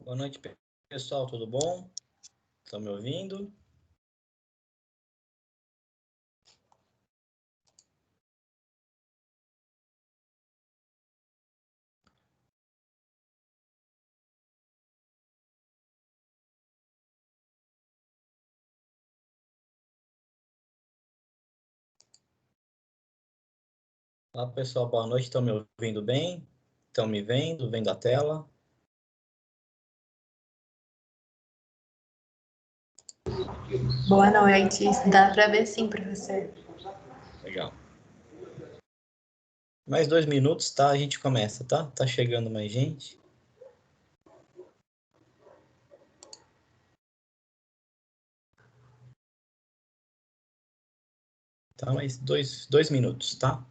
Boa noite, pessoal, tudo bom? Estão me ouvindo? Olá, pessoal, boa noite, estão me ouvindo bem? Estão me vendo? Vendo a tela? Boa noite, dá para ver sim, professor. Legal. Mais 2 minutos, tá? A gente começa, tá? Tá chegando mais gente. Tá, mais dois minutos, tá?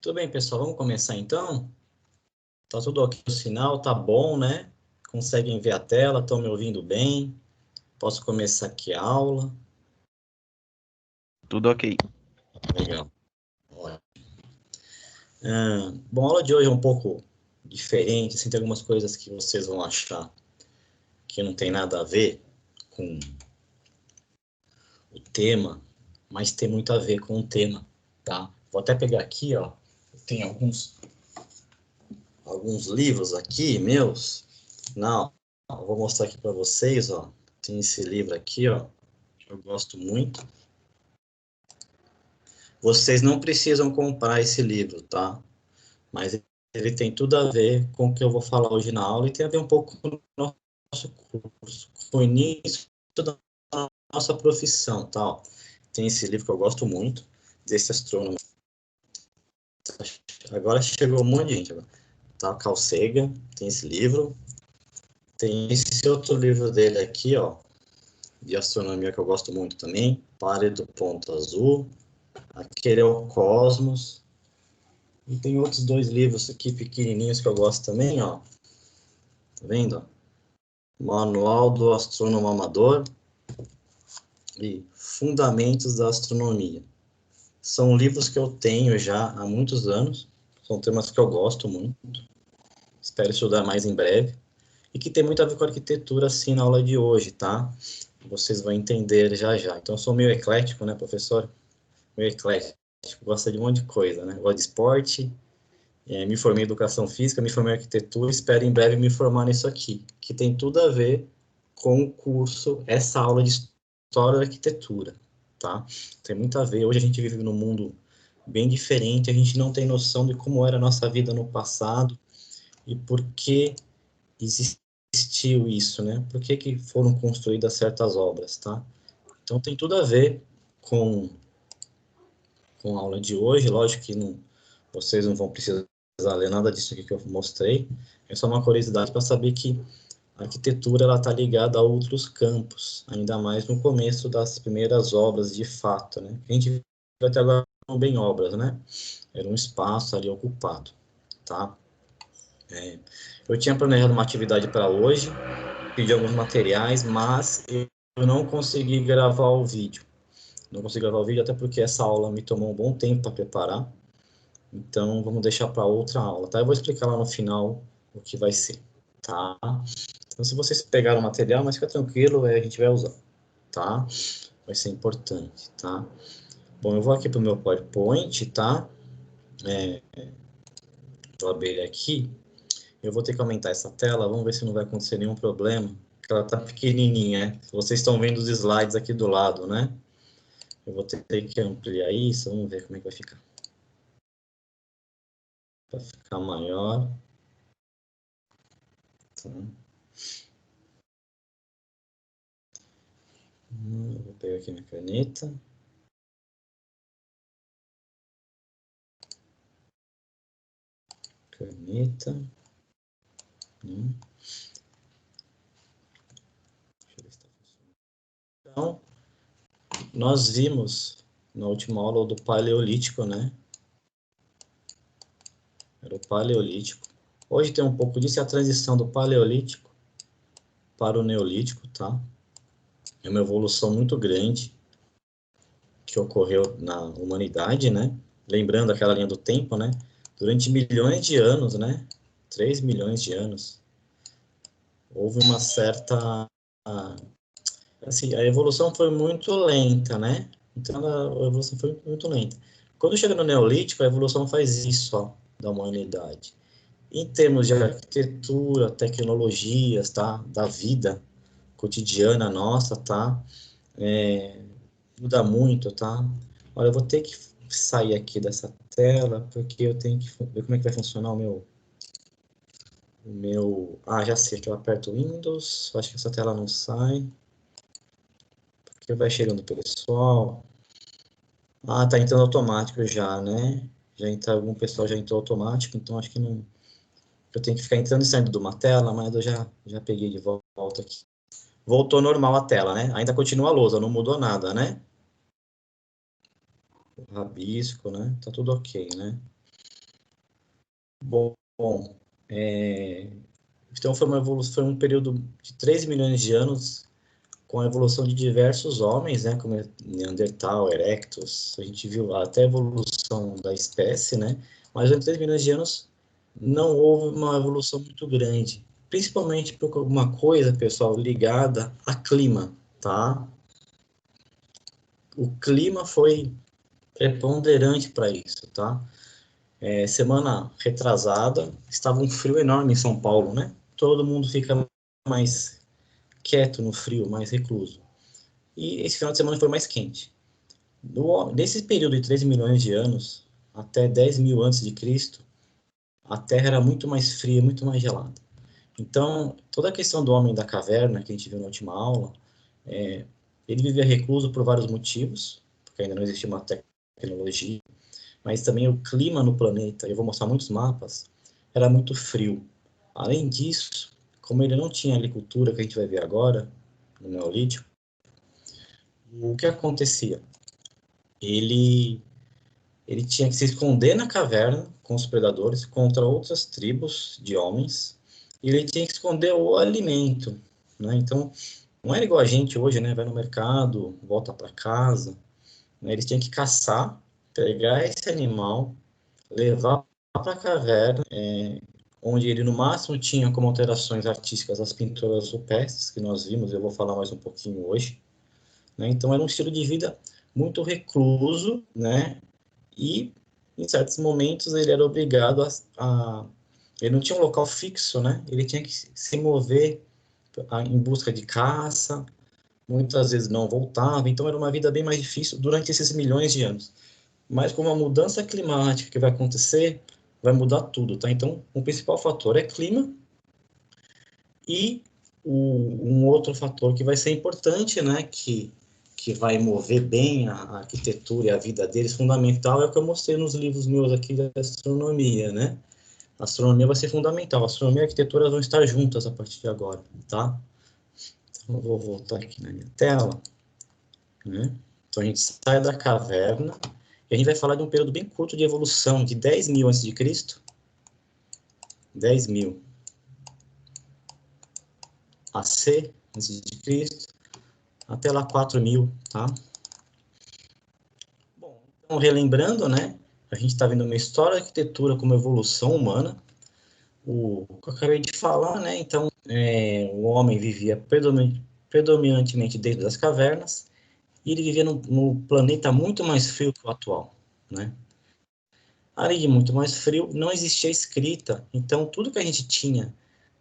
Tudo bem, pessoal, vamos começar então? Tá tudo ok? O sinal tá bom, né? Conseguem ver a tela? Estão me ouvindo bem? Posso começar aqui a aula? Tudo ok. Legal. Bom, a aula de hoje é um pouco diferente, assim, tem algumas coisas que vocês vão achar que não tem nada a ver com o tema, mas tem muito a ver com o tema, tá? Vou até pegar aqui, ó, tem alguns livros aqui meus. Não, eu vou mostrar aqui para vocês, ó. Tem esse livro aqui, ó, que eu gosto muito. Vocês não precisam comprar esse livro, tá? Mas ele tem tudo a ver com o que eu vou falar hoje na aula e tem a ver um pouco com o nosso curso, com o início da nossa profissão, tal. Tem esse livro que eu gosto muito, desse astrônomo. Agora chegou um monte de gente. Tá? Carl Sagan, tem esse livro. Tem esse outro livro dele aqui, ó, de astronomia que eu gosto muito também. Pálido Ponto Azul. Aquele é o Cosmos. E tem outros 2 livros aqui pequenininhos que eu gosto também, ó. Tá vendo? Manual do Astrônomo Amador e Fundamentos da Astronomia. São livros que eu tenho já há muitos anos. São temas que eu gosto muito. Espero estudar mais em breve. E que tem muito a ver com a arquitetura, assim, na aula de hoje, tá? Vocês vão entender já já. Então, eu sou meio eclético, né, professor? Meio eclético. Gosto de um monte de coisa, né? Gosto de esporte, me formei em educação física, me formei em arquitetura, espero em breve me formar nisso aqui, que tem tudo a ver com o curso, essa aula de história da arquitetura, tá? Tem muito a ver. Hoje a gente vive num mundo bem diferente, a gente não tem noção de como era a nossa vida no passado e por que existiu isso, né? Por que foram construídas certas obras, tá? Então tem tudo a ver com a aula de hoje. Lógico que não, vocês não vão precisar ler nada disso aqui que eu mostrei. É só uma curiosidade para saber que a arquitetura ela está ligada a outros campos, ainda mais no começo das primeiras obras de fato, né? A gente viu até agora não bem obras, né? Era um espaço ali ocupado, tá? Eu tinha planejado uma atividade para hoje, pedi alguns materiais, mas eu não consegui gravar o vídeo. Não consegui gravar o vídeo até porque essa aula me tomou um bom tempo para preparar. Então, vamos deixar para outra aula, tá? Eu vou explicar lá no final o que vai ser, tá? Então, se vocês pegaram o material, mas fica tranquilo, a gente vai usar, tá? Vai ser importante, tá? Bom, eu vou aqui para o meu PowerPoint, tá? Vou abrir ele aqui. Eu vou ter que aumentar essa tela, vamos ver se não vai acontecer nenhum problema, porque ela tá pequenininha, né? Vocês estão vendo os slides aqui do lado, né? Eu vou ter que ampliar isso, vamos ver como é que vai ficar. Para ficar maior. Tá. Vou pegar aqui minha caneta. Caneta. Então, nós vimos na última aula do Paleolítico, né? Era o Paleolítico. Hoje tem um pouco disso, a transição do Paleolítico para o Neolítico, tá? É uma evolução muito grande que ocorreu na humanidade, né? Lembrando aquela linha do tempo, né? Durante milhões de anos, né? 3 milhões de anos, houve uma certa... Assim, a evolução foi muito lenta, né? Então, a evolução foi muito lenta. Quando chega no Neolítico, a evolução faz isso, ó, da humanidade. Em termos de arquitetura, tecnologias, tá? Da vida cotidiana nossa, tá? Muda muito, tá? Olha, eu vou ter que sair aqui dessa tela, porque eu tenho que ver como é que vai funcionar Ah, já sei, que eu aperto Windows, acho que essa tela não sai, porque vai chegando o pessoal. Ah, tá entrando automático já, né? Já entra, algum pessoal já entrou automático, então acho que não... Eu tenho que ficar entrando e saindo de uma tela, mas eu já peguei de volta aqui. Voltou normal a tela, né? Ainda continua a lousa, não mudou nada, né? O rabisco, né? Tá tudo ok, né? Bom, então foi uma evolução, foi um período de 3 milhões de anos com a evolução de diversos homens, né? Como Neandertal, Erectus, a gente viu até a evolução da espécie, né? Mas em 3 milhões de anos não houve uma evolução muito grande, principalmente por alguma coisa, pessoal, ligada a clima, tá? O clima foi preponderante para isso, tá? Semana retrasada, estava um frio enorme em São Paulo, né? Todo mundo fica mais quieto no frio, mais recluso. E esse final de semana foi mais quente. Nesse período de 13 milhões de anos, até 10 mil antes de Cristo, a Terra era muito mais fria, muito mais gelada. Então, toda a questão do homem da caverna, que a gente viu na última aula, ele vivia recluso por vários motivos, porque ainda não existia uma tecnologia, mas também o clima no planeta, eu vou mostrar muitos mapas, era muito frio. Além disso, como ele não tinha agricultura, que a gente vai ver agora, no Neolítico, o que acontecia? Ele tinha que se esconder na caverna com os predadores contra outras tribos de homens, e ele tinha que esconder o alimento, né? Então, não era igual a gente hoje, né? Vai no mercado, volta para casa, né? Eles tinham que caçar, pegar esse animal, levar para a caverna, onde ele no máximo tinha como alterações artísticas as pinturas rupestres que nós vimos, eu vou falar mais um pouquinho hoje, né? Então era um estilo de vida muito recluso, né? E em certos momentos ele era obrigado ele não tinha um local fixo, né? Ele tinha que se mover em busca de caça, muitas vezes não voltava, então era uma vida bem mais difícil durante esses milhões de anos. Mas com a mudança climática que vai acontecer, vai mudar tudo, tá? Então, o principal fator é clima e um outro fator que vai ser importante, né, que vai mover bem a arquitetura e a vida deles, fundamental, é o que eu mostrei nos livros meus aqui da astronomia, né? A astronomia vai ser fundamental. A astronomia e a arquitetura vão estar juntas a partir de agora, tá? Então, eu vou voltar aqui na minha tela, né? Então, a gente sai da caverna e a gente vai falar de um período bem curto de evolução, de 10.000 a.C., 10.000 AC, antes de Cristo, até lá 4.000, tá? Bom, então, relembrando, né? A gente está vendo uma história da arquitetura como evolução humana. O que eu acabei de falar, né? Então, o homem vivia predominantemente dentro das cavernas e ele vivia num planeta muito mais frio que o atual, né? Além de muito mais frio, não existia escrita. Então, tudo que a gente tinha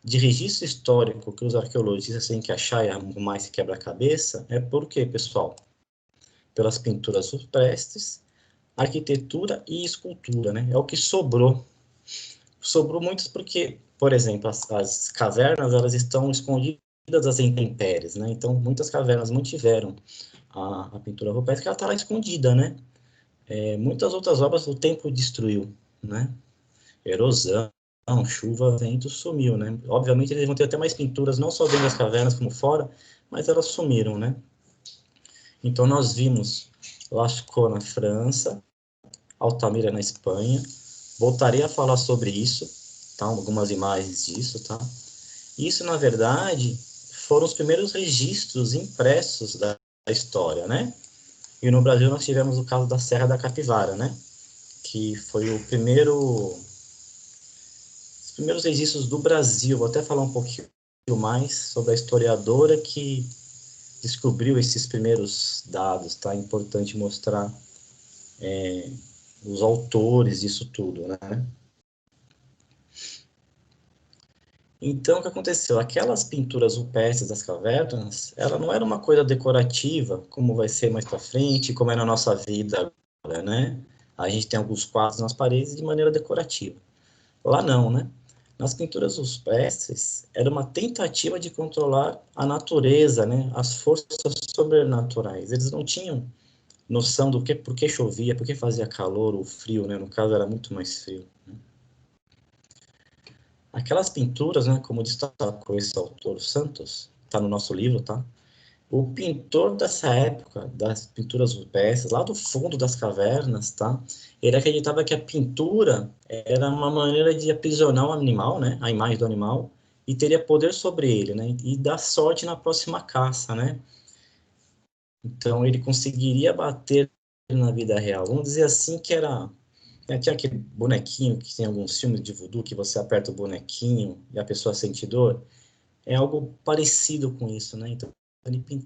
de registro histórico que os arqueologistas têm que achar e arrumar esse quebra-cabeça é por quê, pessoal? Pelas pinturas rupestres, arquitetura e escultura, né? É o que sobrou. Sobrou muitos porque, por exemplo, as cavernas, elas estão escondidas das intempéries, né? Então, muitas cavernas mantiveram a pintura rupestre, que ela está lá escondida, né? Muitas outras obras o tempo destruiu, né? Erosão, chuva, vento, sumiu, né? Obviamente, eles vão ter até mais pinturas, não só dentro das cavernas como fora, mas elas sumiram, né? Então, nós vimos Lascaux na França, Altamira na Espanha. Voltarei a falar sobre isso, tá? Algumas imagens disso, tá? Isso, na verdade, foram os primeiros registros impressos da história, né? E no Brasil nós tivemos o caso da Serra da Capivara, né? Que foi os primeiros registros do Brasil. Vou até falar um pouquinho mais sobre a historiadora que descobriu esses primeiros dados, tá? É importante mostrar os autores disso tudo, né? Então, o que aconteceu? Aquelas pinturas rupestres das cavernas, ela não era uma coisa decorativa, como vai ser mais para frente, como é na nossa vida agora, né? A gente tem alguns quadros nas paredes de maneira decorativa. Lá não, né? Nas pinturas rupestres, era uma tentativa de controlar a natureza, né? As forças sobrenaturais. Eles não tinham noção do que, por que chovia, por que fazia calor ou frio, né? No caso, era muito mais frio. Aquelas pinturas, né, como destacou esse autor Santos, está no nosso livro, tá? O pintor dessa época, das pinturas rupestres, lá do fundo das cavernas, tá? Ele acreditava que a pintura era uma maneira de aprisionar o animal, né? A imagem do animal, e teria poder sobre ele, né? E dar sorte na próxima caça, né? Então ele conseguiria bater na vida real. Vamos dizer assim que era tinha aquele bonequinho que tem alguns filmes de voodoo que você aperta o bonequinho e a pessoa sente dor. É algo parecido com isso, né? Então, ele pinta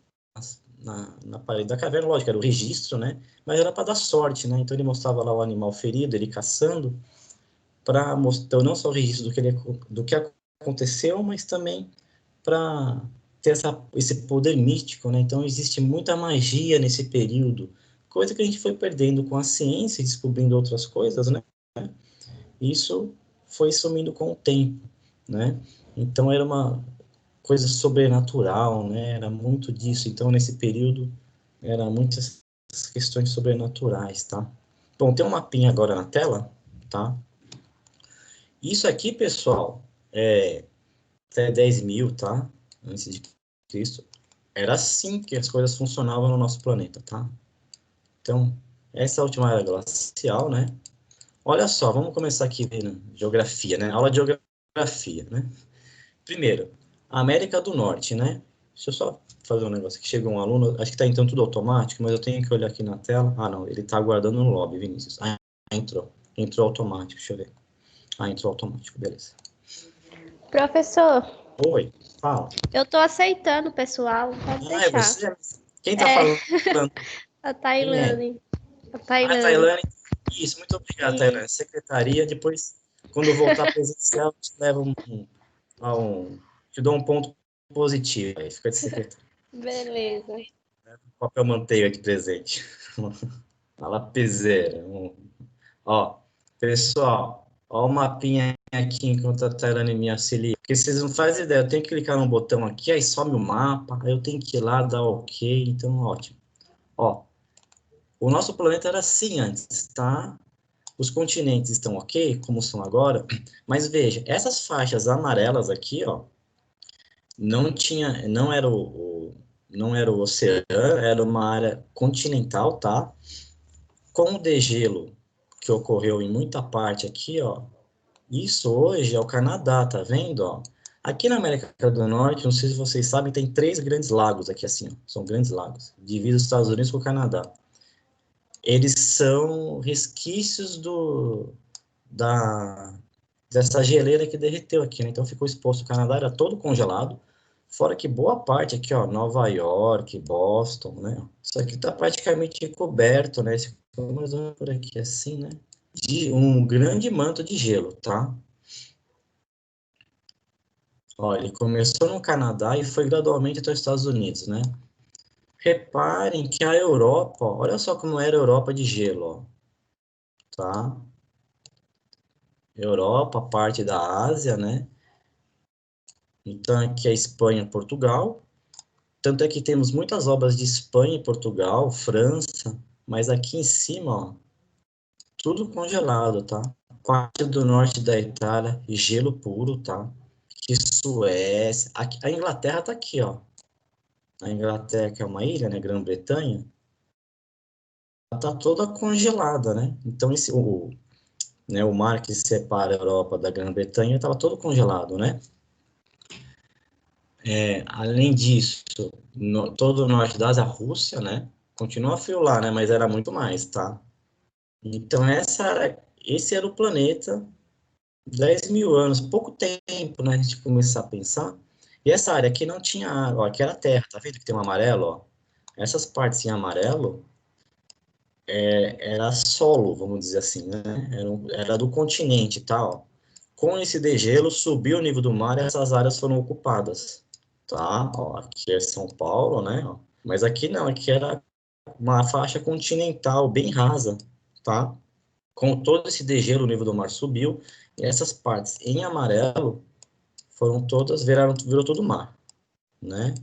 na parede da caverna, lógico, era o registro, né? Mas era para dar sorte, né? Então, ele mostrava lá o animal ferido, ele caçando, para mostrar não só o registro do que aconteceu, mas também para ter esse poder místico, né? Então, existe muita magia nesse período, coisa que a gente foi perdendo com a ciência e descobrindo outras coisas, né? Isso foi sumindo com o tempo, né? Então era uma coisa sobrenatural, né? Era muito disso. Então nesse período era muitas questões sobrenaturais, tá? Bom, tem um mapinha agora na tela, tá? Isso aqui, pessoal, é até 10.000, tá? Antes de Cristo. Era assim que as coisas funcionavam no nosso planeta, tá? Então, essa é a última era glacial, né? Olha só, vamos começar aqui vendo geografia, né? Aula de geografia, né? Primeiro, América do Norte, né? Deixa eu só fazer um negócio aqui. Chegou um aluno, acho que tá então tudo automático, mas eu tenho que olhar aqui na tela. Ah, não, ele tá aguardando no lobby, Vinícius. Ah, entrou. Entrou automático, deixa eu ver. Ah, entrou automático, beleza. Professor, Oi, fala. eu tô aceitando o pessoal, pode Ah, é deixar. você? Quem tá É, falando? a Quem é? Tailane. A Ah, Tailane. Tailane. Isso, muito obrigado, E Tailane. Secretaria, depois, quando voltar presencial, te levo te dou um ponto positivo aí, fica de secretário. beleza. Papel manteiga de presente. A lapiseira. Ó, pessoal, ó o mapinha aqui enquanto a Tailane me auxilia. Porque vocês não fazem ideia, eu tenho que clicar num botão aqui, aí some o mapa, aí eu tenho que ir lá, dar OK, então ótimo. Ó, o nosso planeta era assim antes, tá? Os continentes estão OK, como são agora, mas veja, essas faixas amarelas aqui, ó, não era o oceano, era uma área continental, tá? Com o degelo que ocorreu em muita parte aqui, ó, isso hoje é o Canadá, tá vendo, ó? Aqui na América do Norte, não sei se vocês sabem, tem 3 grandes lagos aqui assim, ó, são grandes lagos, dividem os Estados Unidos com o Canadá. Eles são resquícios da, dessa geleira que derreteu aqui, né? Então ficou exposto. O Canadá era todo congelado, fora que boa parte aqui, ó, Nova York, Boston, né? Isso aqui está praticamente coberto, né? Esse mais ou menos por aqui, assim, né? De um grande manto de gelo, tá? Ó, ele começou no Canadá e foi gradualmente até os Estados Unidos, né? Reparem que a Europa, ó, olha só como era a Europa de gelo, ó, tá? Europa, parte da Ásia, né? Então aqui é Espanha, Portugal. Tanto é que temos muitas obras de Espanha e Portugal, França, mas aqui em cima, ó, tudo congelado, tá? Parte do norte da Itália, gelo puro, tá? Que Suécia, aqui, a Inglaterra tá aqui, ó. A Inglaterra, que é uma ilha, né, Grã-Bretanha, tá toda congelada, né? Então o mar que separa a Europa da Grã-Bretanha estava todo congelado, né? Além disso, todo o norte da Ásia, a Rússia, né? Continua frio lá, né? Mas era muito mais, tá? Então, esse era o planeta 10 mil anos, pouco tempo, né? A gente começar a pensar. E essa área aqui não tinha água, ó, aqui era terra, tá vendo que tem um amarelo, ó? Essas partes em amarelo era solo, vamos dizer assim, né? Era do continente e tal. Com esse degelo, subiu o nível do mar e essas áreas foram ocupadas, tá? Ó, aqui é São Paulo, né? Ó. Mas aqui não, aqui era uma faixa continental bem rasa, tá? Com todo esse degelo, o nível do mar subiu e essas partes em amarelo foram todas, virou todo mar, né?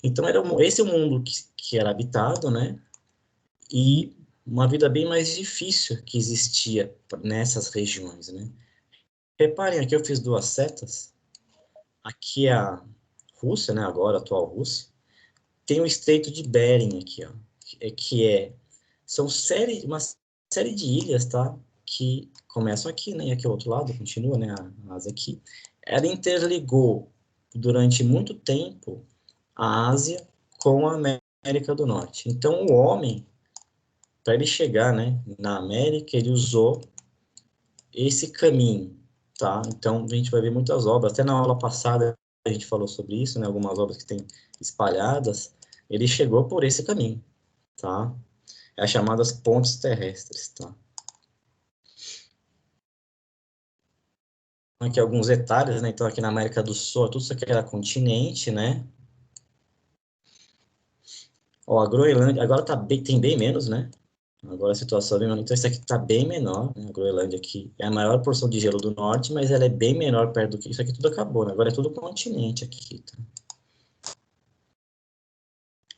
Então, esse é o mundo que era habitado, né? E uma vida bem mais difícil que existia nessas regiões, né? Reparem, aqui eu fiz 2 setas. Aqui é a Rússia, né? Agora, a atual Rússia. Tem o Estreito de Bering aqui, ó. São uma série de ilhas, tá? Que começam aqui, né? E aqui ao outro lado, continua, né? A Ásia aqui. Ela interligou durante muito tempo a Ásia com a América do Norte. Então, o homem, para ele chegar, né, na América, ele usou esse caminho, tá? Então, a gente vai ver muitas obras. Até na aula passada a gente falou sobre isso, né? Algumas obras que tem espalhadas. Ele chegou por esse caminho, tá? É as chamadas pontes terrestres, tá? Aqui alguns detalhes, né? Então, aqui na América do Sul, tudo isso aqui era continente, né? Ó, a Groenlândia, agora tem bem menos, né? Agora a situação é bem menor. Então, isso aqui está bem menor, né? A Groenlândia aqui é a maior porção de gelo do norte, mas ela é bem menor perto do que isso aqui tudo acabou, né? Agora é tudo continente aqui, tá?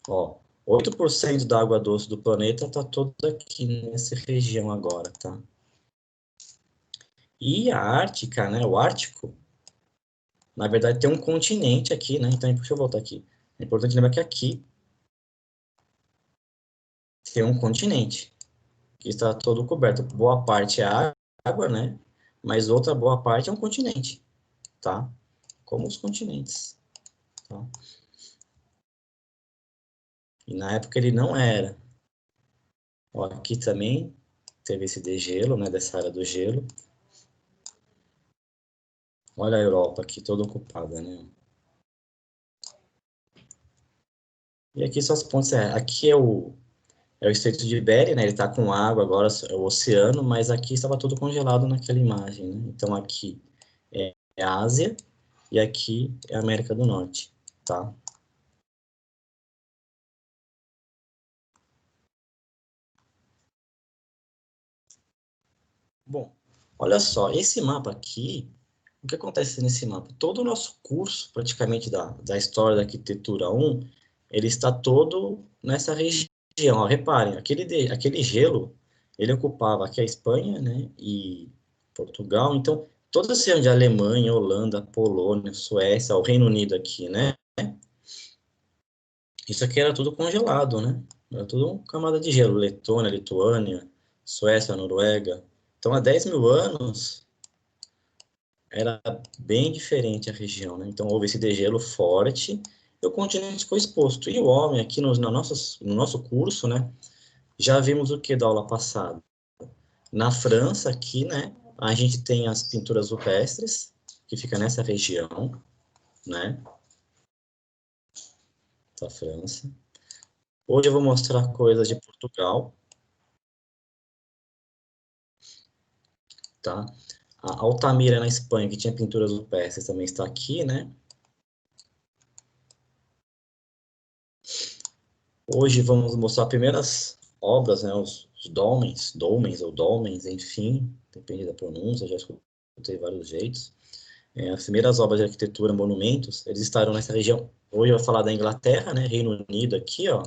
Ó, 8% da água doce do planeta está toda aqui nessa região agora, tá? E a Ártica, né? O Ártico, na verdade, tem um continente aqui, né? Então, deixa eu voltar aqui. É importante lembrar que aqui tem um continente, que está todo coberto. Boa parte é água, né? Mas outra boa parte é um continente, tá? Como os continentes, tá? E na época ele não era. Ó, aqui também teve esse degelo, né? Dessa área do gelo. Olha a Europa aqui toda ocupada, né? E aqui só as pontes. Aqui é o Estreito de Bering, né? Ele está com água agora, é o oceano, mas aqui estava tudo congelado naquela imagem, né? Então aqui é a Ásia e aqui é a América do Norte, tá? Bom, olha só, esse mapa aqui, o que acontece nesse mapa? Todo o nosso curso, praticamente, da História da Arquitetura 1, ele está todo nessa região. Ó, reparem, aquele gelo, ele ocupava aqui a Espanha, né, e Portugal. Então, toda essa região de Alemanha, Holanda, Polônia, Suécia, o Reino Unido aqui, né, isso aqui era tudo congelado, né? Era tudo uma camada de gelo. Letônia, Lituânia, Suécia, Noruega. Então, há 10 mil anos, era bem diferente a região, né? Então, houve esse degelo forte e o continente ficou exposto. E o homem, aqui no nosso curso, né, já vimos o que da aula passada? Na França, aqui, né, a gente tem as pinturas rupestres, que fica nessa região, né, da França. Hoje eu vou mostrar coisas de Portugal, tá? A Altamira, na Espanha, que tinha pinturas rupestres, também está aqui, né? Hoje vamos mostrar as primeiras obras, né, os dolmens, enfim, depende da pronúncia, já escutei vários jeitos. As primeiras obras de arquitetura, monumentos, eles estarão nessa região. Hoje eu vou falar da Inglaterra, né, Reino Unido aqui, ó.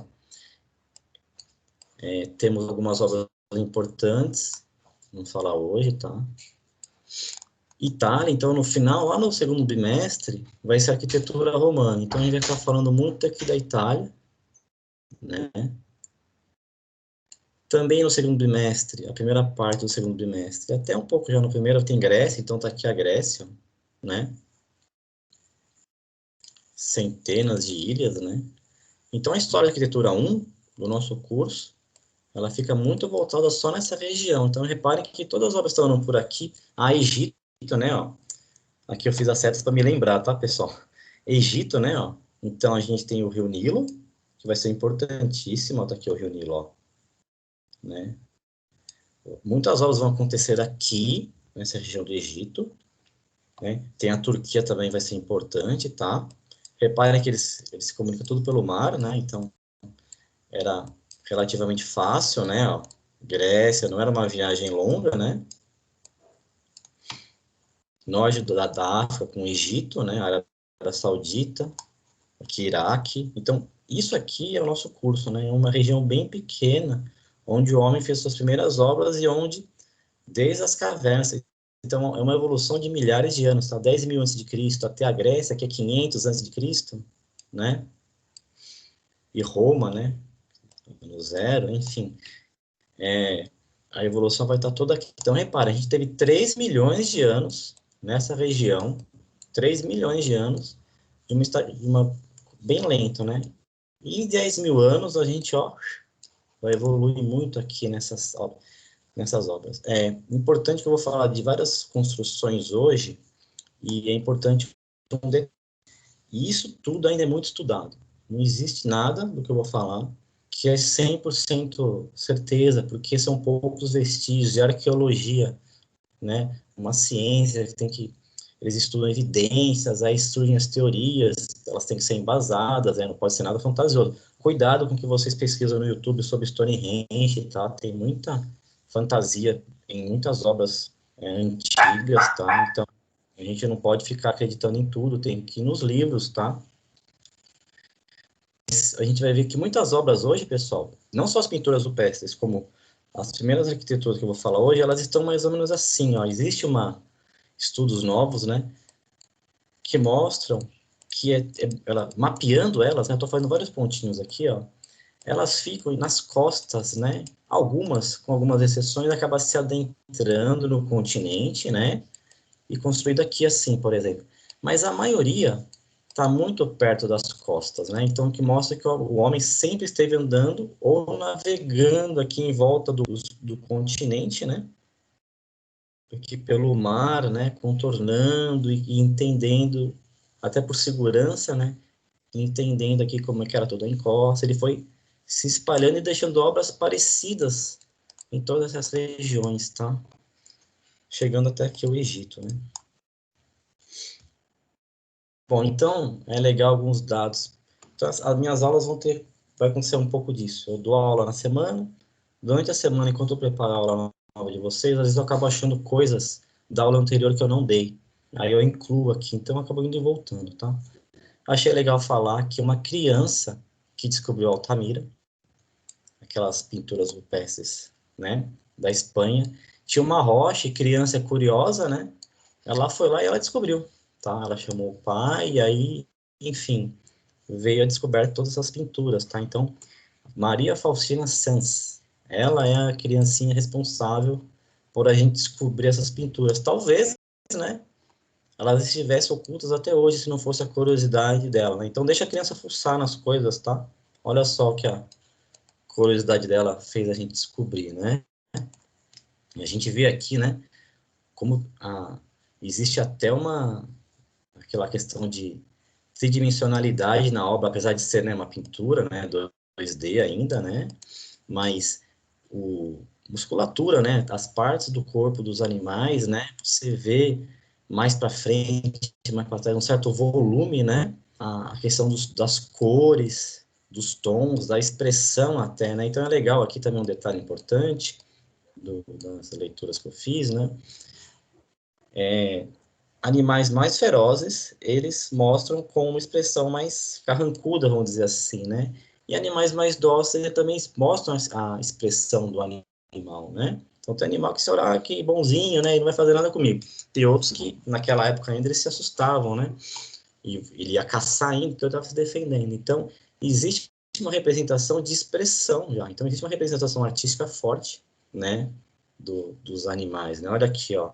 Temos algumas obras importantes, vamos falar hoje, tá? Itália, então, no final, lá no segundo bimestre, vai ser arquitetura romana. Então, a gente vai estar falando muito aqui da Itália, né? Também no segundo bimestre, a primeira parte do segundo bimestre, até um pouco já no primeiro tem Grécia, então tá aqui a Grécia, né? Centenas de ilhas, né? Então a história da arquitetura 1 do nosso curso, ela fica muito voltada só nessa região. Então reparem que todas as obras estão por aqui. A Egito, né, ó. Aqui eu fiz as setas para me lembrar, tá, pessoal? Egito, né, ó. Então a gente tem o Rio Nilo, que vai ser importantíssimo, ó, tá aqui o Rio Nilo, ó, né? Muitas obras vão acontecer aqui, nessa região do Egito, né? Tem a Turquia também, vai ser importante, tá? Reparem que eles se comunicam tudo pelo mar, né? Então, era relativamente fácil, né? Ó, Grécia, não era uma viagem longa, né? Norte da África com o Egito, né? A Arábia Saudita, aqui Iraque. Então, isso aqui é o nosso curso, né? É uma região bem pequena, onde o homem fez suas primeiras obras e onde, desde as cavernas, então é uma evolução de milhares de anos, tá? 10 mil antes de Cristo, até a Grécia, que é 500 antes de Cristo, né? E Roma, né? No zero, enfim. A evolução vai estar toda aqui. Então, repara, a gente teve 3 milhões de anos nessa região, 3 milhões de anos, de uma bem lento, né? E em 10 mil anos a gente, ó, vai evoluir muito aqui nessas obras. É importante que eu vou falar de várias construções hoje, e é importante e isso tudo ainda é muito estudado. Não existe nada do que eu vou falar que é 100% certeza, porque são poucos vestígios de arqueologia, né? Uma ciência que tem que eles estudam evidências, aí surgem as teorias, elas têm que ser embasadas, né? Não pode ser nada fantasioso. Cuidado com o que vocês pesquisam no YouTube sobre Stonehenge, tá? Tem muita fantasia em muitas obras antigas, tá? Então, a gente não pode ficar acreditando em tudo, tem que ir nos livros, tá? A gente vai ver que muitas obras hoje, pessoal, não só as pinturas rupestres, como as primeiras arquiteturas que eu vou falar hoje, elas estão mais ou menos assim, ó. Existe estudos novos, né, que mostram que ela, mapeando elas, né, eu estou fazendo vários pontinhos aqui, ó, elas ficam nas costas, né? Algumas, com algumas exceções, acabam se adentrando no continente, né? E construído aqui assim, por exemplo. Mas a maioria está muito perto das costas, né? Então, o que mostra que o homem sempre esteve andando ou navegando aqui em volta do continente, né? Aqui pelo mar, né? Contornando e entendendo, até por segurança, né? Entendendo aqui como é que era toda a encosta, ele foi se espalhando e deixando obras parecidas em todas as regiões, tá? Chegando até aqui o Egito, né? Bom, então, é legal alguns dados. Então, as minhas aulas vai acontecer um pouco disso. Eu dou aula na semana, durante a semana, enquanto eu preparo a aula nova de vocês, às vezes eu acabo achando coisas da aula anterior que eu não dei. Aí eu incluo aqui, então eu acabo indo e voltando, tá? Achei legal falar que uma criança que descobriu Altamira, aquelas pinturas rupestres, né, da Espanha, tinha uma rocha, e criança é curiosa, né, ela foi lá e ela descobriu, tá, ela chamou o pai, e aí, enfim, veio a descoberta todas essas pinturas, tá, então, Maria Faustina Sanz, ela é a criancinha responsável por a gente descobrir essas pinturas, talvez, né, elas estivessem ocultas até hoje, se não fosse a curiosidade dela, né, então deixa a criança fuçar nas coisas, tá, olha só o que a curiosidade dela fez a gente descobrir, né? E a gente vê aqui, né, como existe até aquela questão de tridimensionalidade na obra, apesar de ser, né, uma pintura, né, 2D ainda, né, mas musculatura, né, as partes do corpo dos animais, né, você vê mais para frente, mais para trás, um certo volume, né, a questão das cores, dos tons, da expressão até, né, então é legal aqui também um detalhe importante das leituras que eu fiz, né, animais mais ferozes, eles mostram com uma expressão mais carrancuda, vamos dizer assim, né? E animais mais dóceis também mostram a expressão do animal, né? Então tem animal que se olhar que bonzinho, né? E não vai fazer nada comigo. Tem outros que naquela época ainda eles se assustavam, né? E ele ia caçar ainda, então ele estava se defendendo. Então existe uma representação de expressão já. Então existe uma representação artística forte, né? Dos animais, né? Olha aqui, ó.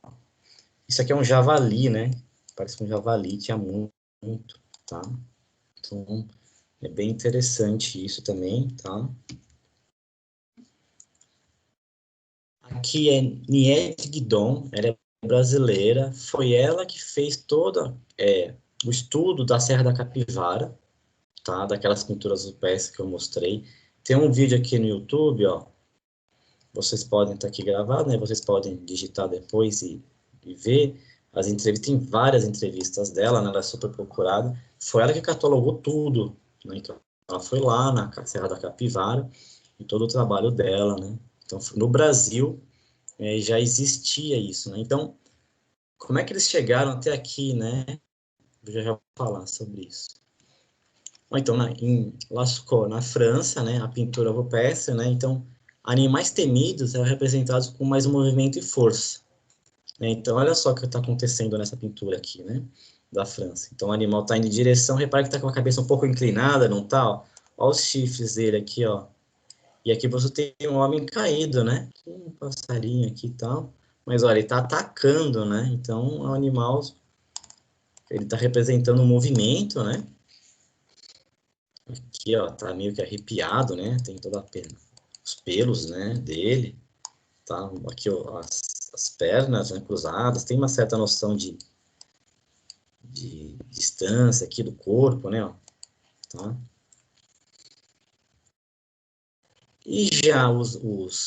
Isso aqui é um javali, né? Parece um javali, tinha muito, tá? Então, é bem interessante isso também, tá? Aqui é Nied Guidon, ela é brasileira, foi ela que fez o estudo da Serra da Capivara, tá? Daquelas pinturas rupestres que eu mostrei. Tem um vídeo aqui no YouTube, ó, vocês podem estar aqui gravado, né? Vocês podem digitar depois e ver as entrevistas. Tem várias entrevistas dela, né? Ela é super procurada. Foi ela que catalogou tudo, né? Então, ela foi lá na Serra da Capivara e todo o trabalho dela, né? Então, no Brasil, já existia isso, né? Então, como é que eles chegaram até aqui, né? Eu já vou falar sobre isso. Então, em Lascaux, na França, né, a pintura rupestre, né, então, animais temidos eram representados com mais movimento e força. Né? Então, olha só o que está acontecendo nessa pintura aqui, né, da França. Então, o animal está indo em direção, repare que está com a cabeça um pouco inclinada, não está? Olha os chifres dele aqui, ó. E aqui você tem um homem caído, né? Um passarinho aqui e tal. Mas, olha, ele está atacando, né? Então, o animal, ele está representando um movimento, né? Aqui, ó, tá meio que arrepiado, né? Tem toda a pena. Os pelos, né, dele, tá? Aqui, ó, as pernas, né, cruzadas. Tem uma certa noção de distância aqui do corpo, né, ó, tá? E já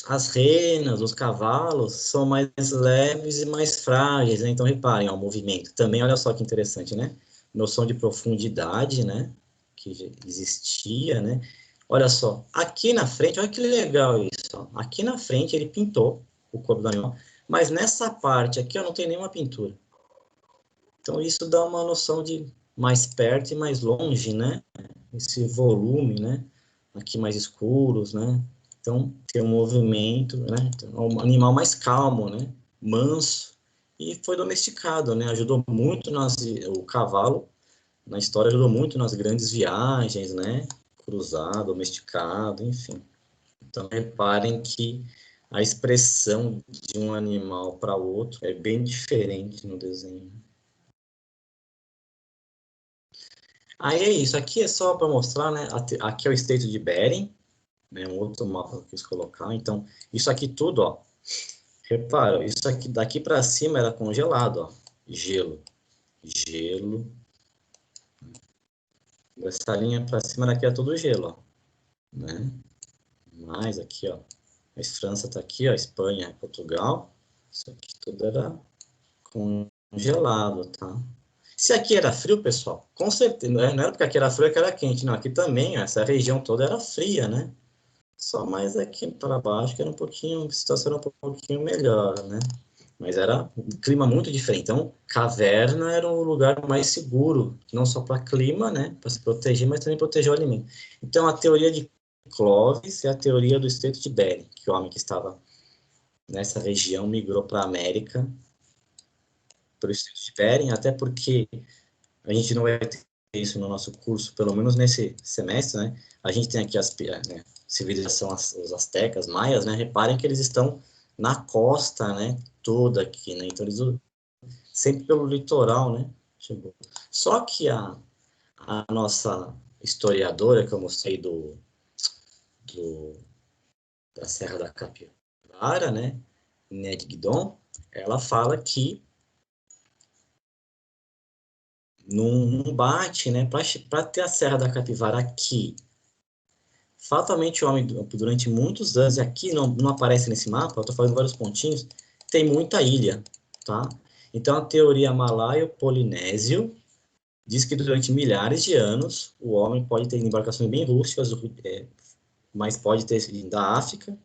as renas, os cavalos, são mais leves e mais frágeis, né? Então, reparem, ó, o movimento. Também, olha só que interessante, né? Noção de profundidade, né? Que já existia, né? Olha só, aqui na frente, olha que legal isso, ó. Aqui na frente ele pintou o corpo do animal, mas nessa parte aqui, ó, não tem nenhuma pintura. Então, isso dá uma noção de mais perto e mais longe, né? Esse volume, né? Aqui mais escuros, né? Então, tem um movimento, né? Então, é um animal mais calmo, né? Manso, e foi domesticado, né? Ajudou muito o cavalo na história ajudou muito nas grandes viagens, né? Cruzado, domesticado, enfim. Então, reparem que a expressão de um animal para outro é bem diferente no desenho. Aí é isso, aqui é só para mostrar, né? Aqui é o Estreito de Bering, né? Um outro mapa que eu quis colocar. Então, isso aqui tudo, ó. Repara, isso aqui daqui para cima era congelado, ó. Gelo, gelo. Dessa linha para cima daqui é tudo gelo, ó. Né? Mais aqui, ó. A França tá aqui, ó. Espanha, Portugal. Isso aqui tudo era congelado, tá? Se aqui era frio, pessoal, com certeza, não era porque aqui era frio que era quente, não. Aqui também, ó, essa região toda era fria, né? Só mais aqui para baixo que era um pouquinho, a situação era um pouquinho melhor, né? Mas era um clima muito diferente. Então, caverna era o lugar mais seguro, não só para clima, né? Para se proteger, mas também proteger o alimento. Então, a teoria de Clovis é a teoria do Estreito de Bering, que o homem que estava nessa região migrou para a América, para o Estreito de Bering, até porque a gente não vai ter isso no nosso curso, pelo menos nesse semestre, né? A gente tem aqui as civilização, os astecas, maias, né? Reparem que eles estão na costa, né? Toda aqui, né? Então, eles sempre pelo litoral, né? Só que a nossa historiadora, que eu mostrei da Serra da Capivara, né? Ned Guidon, ela fala que não bate, né? Para ter a Serra da Capivara aqui, fatalmente o homem, durante muitos anos, e aqui não aparece nesse mapa, eu estou fazendo vários pontinhos, tem muita ilha, tá? Então, a teoria malaio-polinésio diz que durante milhares de anos, o homem pode ter embarcações bem rústicas, mas pode ter vindo da África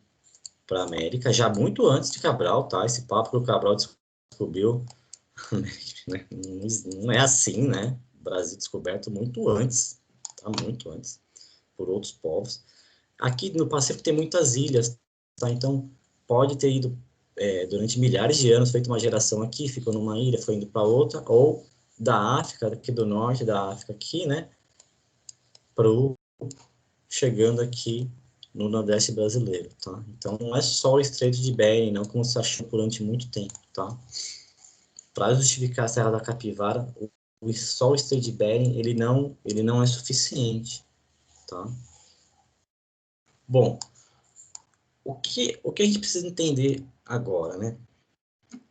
para a América, já muito antes de Cabral, tá? Esse papo que o Cabral descobriu, né? Não é assim, né? O Brasil descoberto muito antes, tá? Muito antes, por outros povos. Aqui no Pacífico tem muitas ilhas, tá? Então, pode ter ido, durante milhares de anos, feito uma geração aqui, ficou numa ilha, foi indo para outra, ou da África, aqui do norte da África aqui, né? Chegando aqui no Nordeste brasileiro, tá? Então, não é só o Estreito de Bering, não, como se achou durante muito tempo, tá? Para justificar a Serra da Capivara, só o Estreito de Bering, ele não é suficiente, tá? Bom, o que a gente precisa entender agora, né?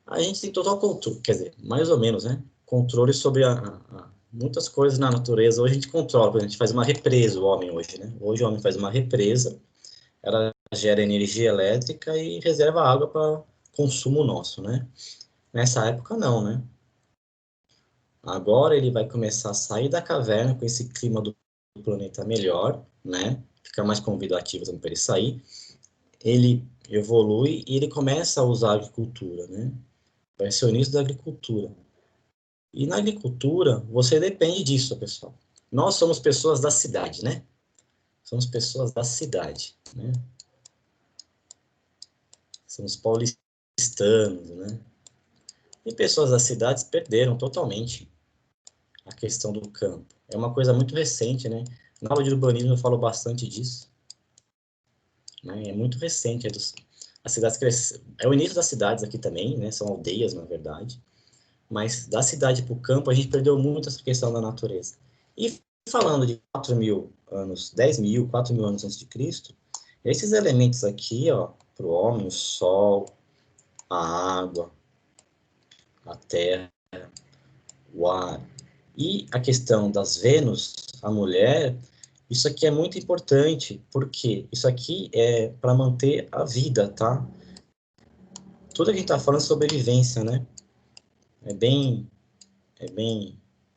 A gente tem total controle, quer dizer, mais ou menos, né? Controle sobre muitas coisas na natureza. Hoje a gente controla, a gente faz uma represa, o homem hoje, né? Hoje o homem faz uma represa, ela gera energia elétrica e reserva água para consumo nosso, né? Nessa época, não, né? Agora ele vai começar a sair da caverna com esse clima do planeta melhor, né? Fica mais convidativo também para ele sair. Ele evolui e ele começa a usar a agricultura, né? Vai ser o início da agricultura. E na agricultura, você depende disso, pessoal. Nós somos pessoas da cidade, né? Somos pessoas da cidade, né? Somos paulistanos, né? E pessoas das cidades perderam totalmente a questão do campo. É uma coisa muito recente, né? Na aula de urbanismo eu falo bastante disso. Né? É muito recente. As cidades cresceram. É o início das cidades aqui também, né? São aldeias, na verdade. Mas da cidade para o campo, a gente perdeu muito essa questão da natureza. E falando de 4.000 anos, 10.000, 4.000 anos antes de Cristo, esses elementos aqui, ó, para o homem, o sol, a água, a terra, o ar, e a questão das Vênus, a mulher, isso aqui é muito importante, porque isso aqui é para manter a vida, tá? Tudo que a gente está falando é sobrevivência, né? É bem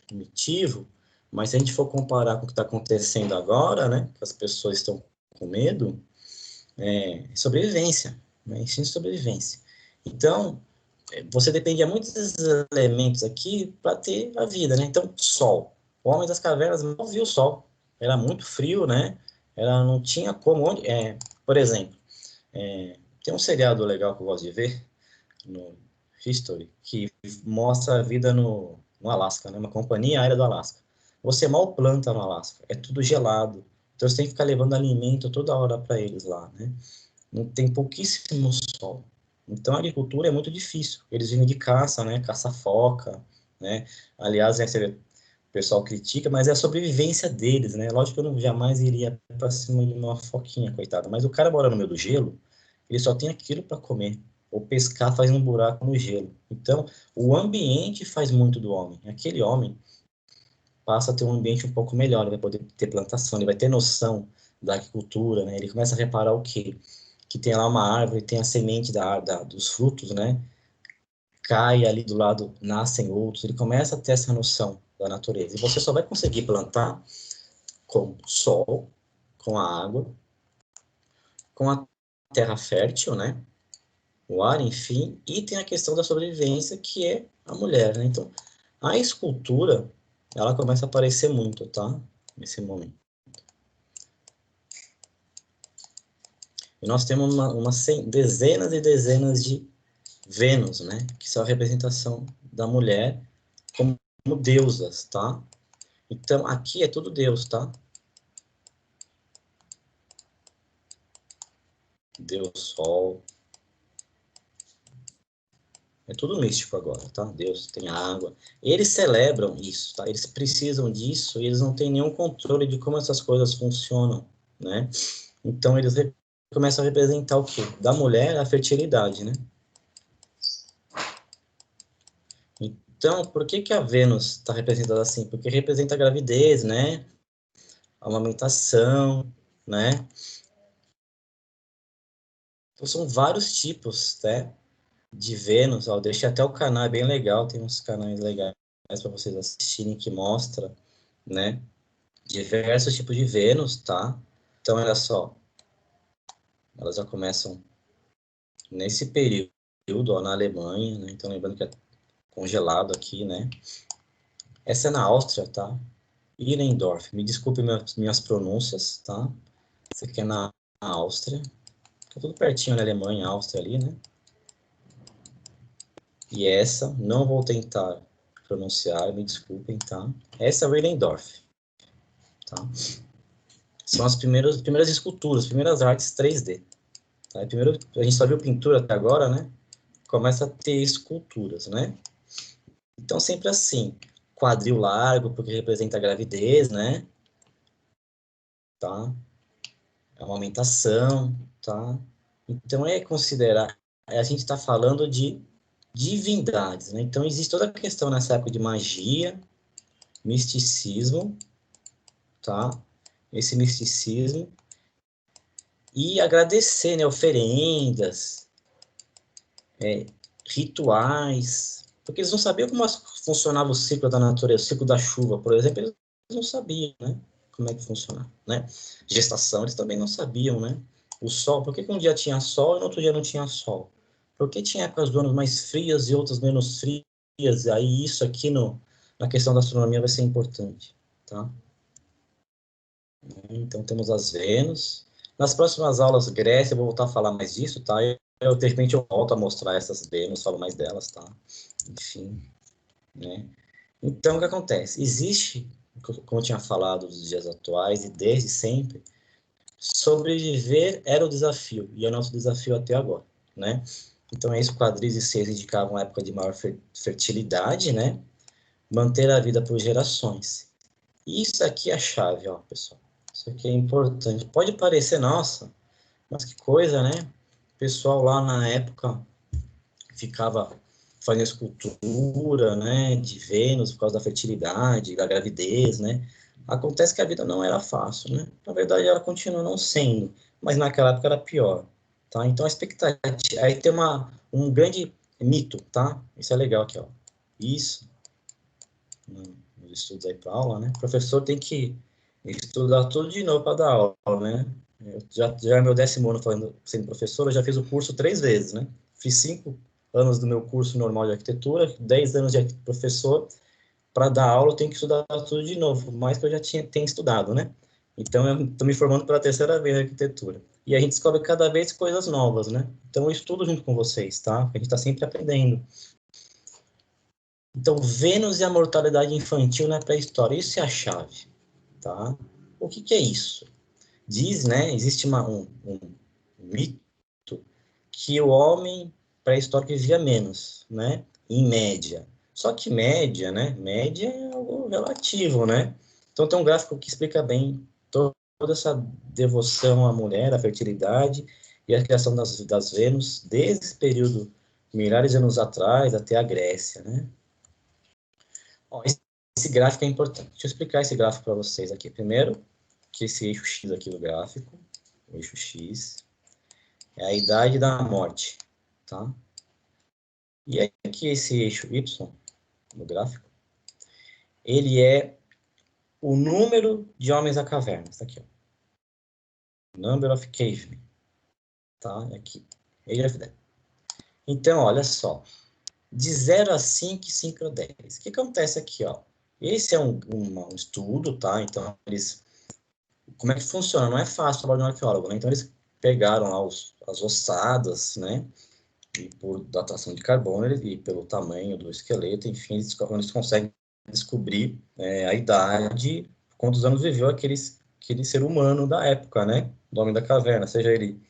primitivo, mas se a gente for comparar com o que está acontecendo agora, né? Que as pessoas estão com medo, sobrevivência, né? Instinto de sobrevivência. Então, você dependia muito desses elementos aqui para ter a vida, né? Então, sol. O homem das cavernas não viu o sol. Era muito frio, né? Não tinha como. Por exemplo, tem um seriado legal que eu gosto de ver, no History, que mostra a vida no Alasca, né? Uma companhia aérea do Alasca. Você mal planta no Alasca, é tudo gelado. Então você tem que ficar levando alimento toda hora para eles lá, né? Não tem pouquíssimo sol. Então a agricultura é muito difícil. Eles vivem de caça, né? Caça-foca, né? Aliás, o pessoal critica, mas é a sobrevivência deles, né? Lógico que eu não jamais iria para cima de uma foquinha, coitada. Mas o cara mora no meio do gelo, ele só tem aquilo para comer. Ou pescar faz um buraco no gelo. Então, o ambiente faz muito do homem. Aquele homem passa a ter um ambiente um pouco melhor, ele vai poder ter plantação, ele vai ter noção da agricultura, né? Ele começa a reparar o quê? Que tem lá uma árvore, tem a semente dos frutos, né? Cai ali do lado, nascem outros, ele começa a ter essa noção da natureza. E você só vai conseguir plantar com sol, com a água, com a terra fértil, né? O ar, enfim, e tem a questão da sobrevivência, que é a mulher, né? Então, a escultura, ela começa a aparecer muito, tá? Nesse momento. E nós temos dezenas e dezenas de Vênus, né? Que são a representação da mulher como deusas, tá? Então, aqui é tudo Deus, tá? Deus Sol. É tudo místico agora, tá? Deus tem água. Eles celebram isso, tá? Eles precisam disso e eles não têm nenhum controle de como essas coisas funcionam, né? Então, eles começam a representar o quê? Da mulher, a fertilidade, né? Então, por que que a Vênus está representada assim? Porque representa a gravidez, né? A amamentação, né? Então, são vários tipos, né, de Vênus. Ó, eu deixei até o canal, é bem legal, tem uns canais legais para vocês assistirem que mostra, né, diversos tipos de Vênus, tá? Então, olha só, elas já começam nesse período, ó, na Alemanha, né? Então, lembrando que é congelado aqui, né? Essa é na Áustria, tá? Irendorf, me desculpe minhas pronúncias, tá? Essa aqui é na Áustria, tá tudo pertinho na Alemanha, Áustria ali, né? E essa, não vou tentar pronunciar, me desculpem, tá? Essa é Willendorf, tá? São as primeiras esculturas, primeiras artes 3D. Tá? Primeiro, a gente só viu pintura até agora, né? Começa a ter esculturas, né? Então, sempre assim, quadril largo, porque representa a gravidez, né? Tá? A amamentação, tá? Então, é considerar, a gente está falando de divindades, né? Então, existe toda a questão nessa época de magia, misticismo, tá? Esse misticismo e agradecer, né? Oferendas, rituais, porque eles não sabiam como funcionava o ciclo da natureza, o ciclo da chuva, por exemplo, eles não sabiam, né? Como é que funcionava, né? Gestação, eles também não sabiam, né? O sol, por que que um dia tinha sol e no outro dia não tinha sol? Por que tinha épocas do ano mais frias e outras menos frias? Aí isso aqui na questão da astronomia vai ser importante, tá? Então, temos as Vênus. Nas próximas aulas, Grécia, eu vou voltar a falar mais disso, tá? De repente, eu volto a mostrar essas Vênus, falo mais delas, tá? Enfim, né? Então, o que acontece? Existe, como eu tinha falado dos dias atuais e desde sempre, sobreviver era o desafio, e é o nosso desafio até agora, né? Então, é isso, quadris e seis indicavam a época de maior fertilidade, né? Manter a vida por gerações. Isso aqui é a chave, ó, pessoal. Isso aqui é importante. Pode parecer, nossa, mas que coisa, né? O pessoal lá na época ficava fazendo escultura, né, de Vênus por causa da fertilidade, da gravidez, né? Acontece que a vida não era fácil, né? Na verdade, ela continua não sendo, mas naquela época era pior, tá? Então, a expectativa... Aí tem um grande mito, tá? Isso é legal aqui, ó. Isso, nos estudos aí para aula, né? O professor tem que estudar tudo de novo para dar aula, né? Já é meu 10º ano sendo professor, eu já fiz o curso 3 vezes, né? Fiz 5 anos do meu curso normal de arquitetura, 10 anos de professor, para dar aula eu tenho que estudar tudo de novo, mais que eu já tenho estudado, né? Então eu estou me formando pela 3ª vez em arquitetura. E a gente descobre cada vez coisas novas, né? Então eu estudo junto com vocês, tá? A gente está sempre aprendendo. Então, Vênus e a mortalidade infantil na pré-história, isso é a chave, tá? O que é isso? Diz, né, existe um mito que o homem pré-histórico vivia menos, né, em média. Só que média, né, média é algo relativo, né? Então tem um gráfico que explica bem toda essa devoção à mulher, à fertilidade e à criação das Vênus, desde esse período, milhares de anos atrás, até a Grécia, né? Ó, esse gráfico é importante. Deixa eu explicar esse gráfico para vocês aqui. Primeiro, que esse eixo X aqui do gráfico, o eixo X, é a idade da morte, tá? E aqui esse eixo Y, no gráfico, ele é o número de homens da caverna. Está aqui, ó. Number of cavemen, tá? Aqui, Age of Death. Então, olha só, de 0 a 5 e 5 a 10. O que acontece aqui, ó? Esse é um estudo, tá? Então, eles... Como é que funciona? Não é fácil trabalhar no arqueólogo, né? Então, eles pegaram lá as ossadas, né? E por datação de carbono e pelo tamanho do esqueleto, enfim, eles conseguem descobrir a idade, quantos anos viveu aquele ser humano da época, né? Do homem da caverna, seja ele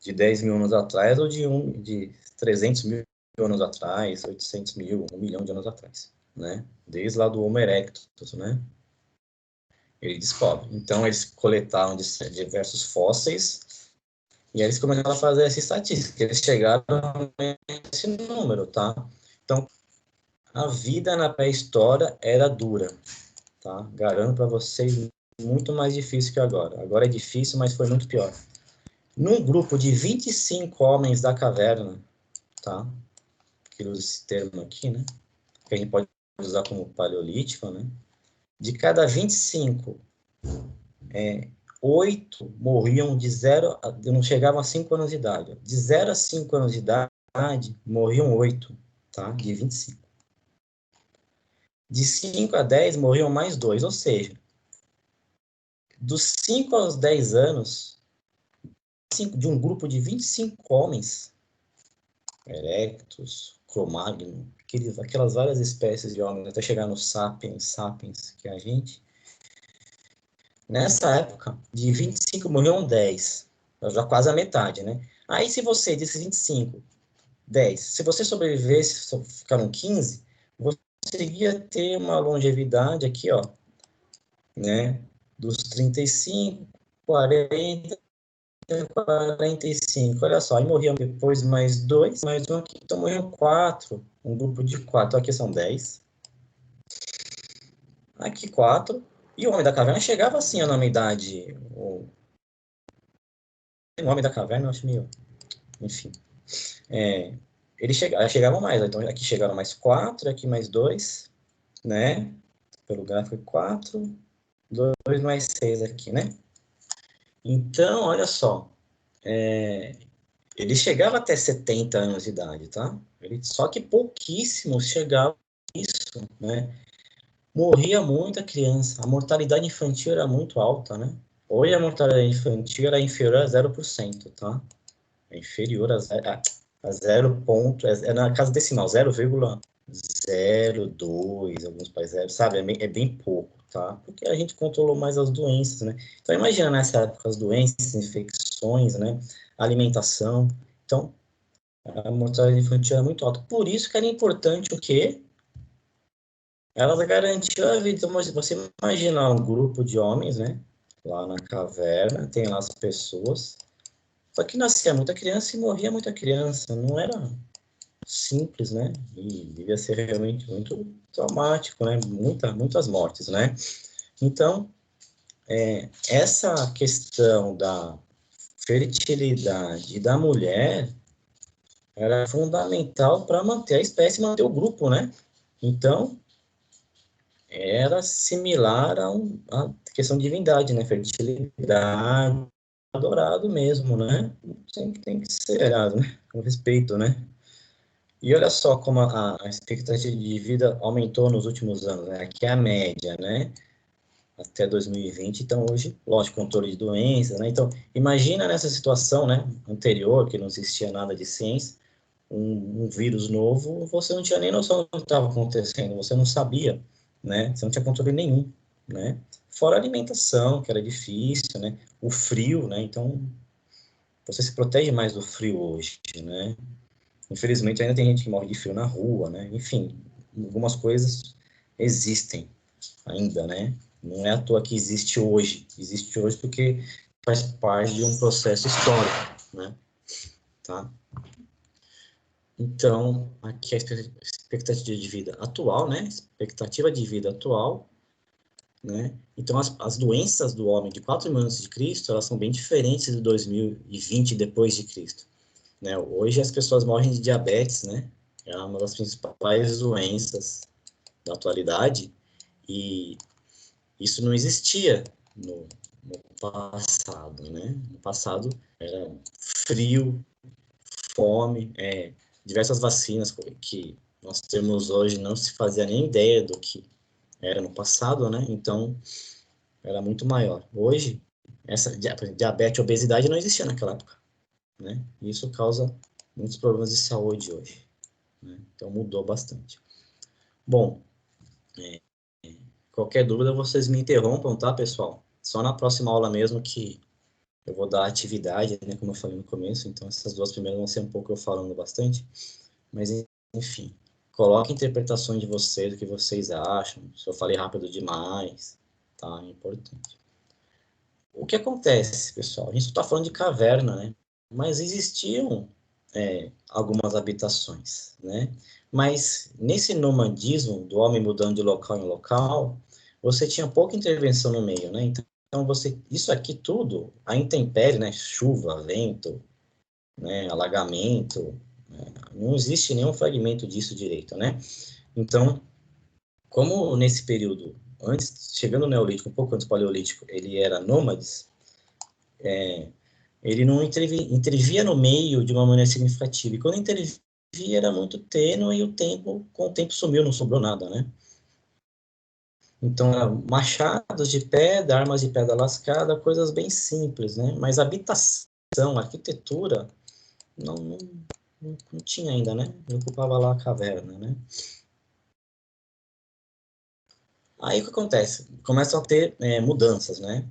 de 10 mil anos atrás ou de 300 mil anos atrás, 800 mil, 1 milhão de anos atrás, né? Desde lá do Homo erectus, né? Ele descobre. Então, eles coletaram diversos fósseis e aí eles começaram a fazer essa estatística. Eles chegaram a esse número, tá? Então, a vida na pré-história era dura, tá? Garanto para vocês, muito mais difícil que agora. Agora é difícil, mas foi muito pior. Num grupo de 25 homens da caverna, tá? Que usa esse termo aqui, né? Que a gente pode usar como paleolítico, né? De cada 25, 8 morriam de 0, não chegavam a 5 anos de idade. De 0 a 5 anos de idade, morriam 8, tá? De 25. De 5 a 10, morriam mais 2, ou seja, dos 5 aos 10 anos, de um grupo de 25 homens, Erectus, Cro-Magnon, aquelas várias espécies de homens, até chegar no sapiens, que é a gente, nessa época, de 25 morriam 10, já quase a metade, né? Aí, se você, desses 25, 10, se você sobrevivesse, ficaram 15, você conseguia ter uma longevidade aqui, ó, né? Dos 35, 40, 45, olha só, aí morriam depois mais 2, mais um aqui, então morriam 4, um grupo de 4, aqui são 10, aqui 4, e o Homem da Caverna chegava assim a uma idade, o Homem da Caverna, eu acho meio, enfim, eles chegavam mais, então aqui chegaram mais 4, aqui mais 2, né, pelo gráfico 4, 2 mais 6 aqui, né, então, olha só, ele chegava até 70 anos de idade, tá? Só que pouquíssimos chegavam a isso, né? Morria muita criança. A mortalidade infantil era muito alta, né? Hoje a mortalidade infantil era inferior a 0%, tá? É inferior a 0 ponto, é na casa decimal, 0,02, alguns países, sabe? É bem pouco, tá? Porque a gente controlou mais as doenças, né? Então, imagina nessa época as doenças, infecções, né? Alimentação. Então, a mortalidade infantil era muito alta. Por isso que era importante o quê? Elas garantiam a vida. Então, você imagina um grupo de homens, né? Lá na caverna, tem lá as pessoas. Só que nascia muita criança e morria muita criança. Não era simples, né? E devia ser realmente muito traumático, né? Muitas mortes, né? Então, essa questão da fertilidade da mulher era fundamental para manter a espécie, manter o grupo, né? Então, era similar a questão de divindade, né? Fertilidade, adorado mesmo, né? Sempre tem que ser olhado, né? Com respeito, né? E olha só como a expectativa de vida aumentou nos últimos anos, né? Aqui é a média, né? Até 2020, então hoje, lógico, controle de doenças, né? Então, imagina nessa situação, né? Anterior, que não existia nada de ciência, um vírus novo, você não tinha nem noção do que estava acontecendo, você não sabia, né? Você não tinha controle nenhum, né? Fora a alimentação, que era difícil, né? O frio, né? Então, você se protege mais do frio hoje, né? Infelizmente, ainda tem gente que morre de frio na rua, né? Enfim, algumas coisas existem ainda, né? Não é à toa que existe hoje. Existe hoje porque faz parte de um processo histórico, né? Tá? Então, aqui a expectativa de vida atual, né? Expectativa de vida atual, né? Então, as doenças do homem de 4.000 antes de Cristo, elas são bem diferentes de 2020 depois de Cristo, né? Hoje as pessoas morrem de diabetes, né? É uma das principais doenças da atualidade e isso não existia no passado, né? No passado era frio, fome, diversas vacinas que nós temos hoje não se fazia nem ideia do que era no passado, né? Então, era muito maior. Hoje, essa diabetes e obesidade não existia naquela época, né? E isso causa muitos problemas de saúde hoje, né? Então, mudou bastante. Bom, qualquer dúvida, vocês me interrompam, tá, pessoal? Só na próxima aula mesmo que eu vou dar atividade, né, como eu falei no começo, então essas duas primeiras vão ser um pouco eu falando bastante, mas enfim, coloque interpretações de vocês, o que vocês acham, se eu falei rápido demais, tá? É importante. O que acontece, pessoal? A gente está falando de caverna, né? Mas existiam algumas habitações, né? Mas nesse nomadismo do homem mudando de local em local, você tinha pouca intervenção no meio, né? Então você, isso aqui tudo, a intempérie, né? Chuva, vento, né? Alagamento, né? Não existe nenhum fragmento disso direito, né? Então, como nesse período, antes, chegando no Neolítico, um pouco antes do Paleolítico, ele era nômades, ele não intervia no meio de uma maneira significativa. E quando intervia, era muito tênue e com o tempo sumiu, não sobrou nada, né? Então, machados de pedra, armas de pedra lascada, coisas bem simples, né? Mas habitação, arquitetura, não tinha ainda, né? Eu ocupava lá a caverna, né? Aí o que acontece? Começam a ter mudanças, né?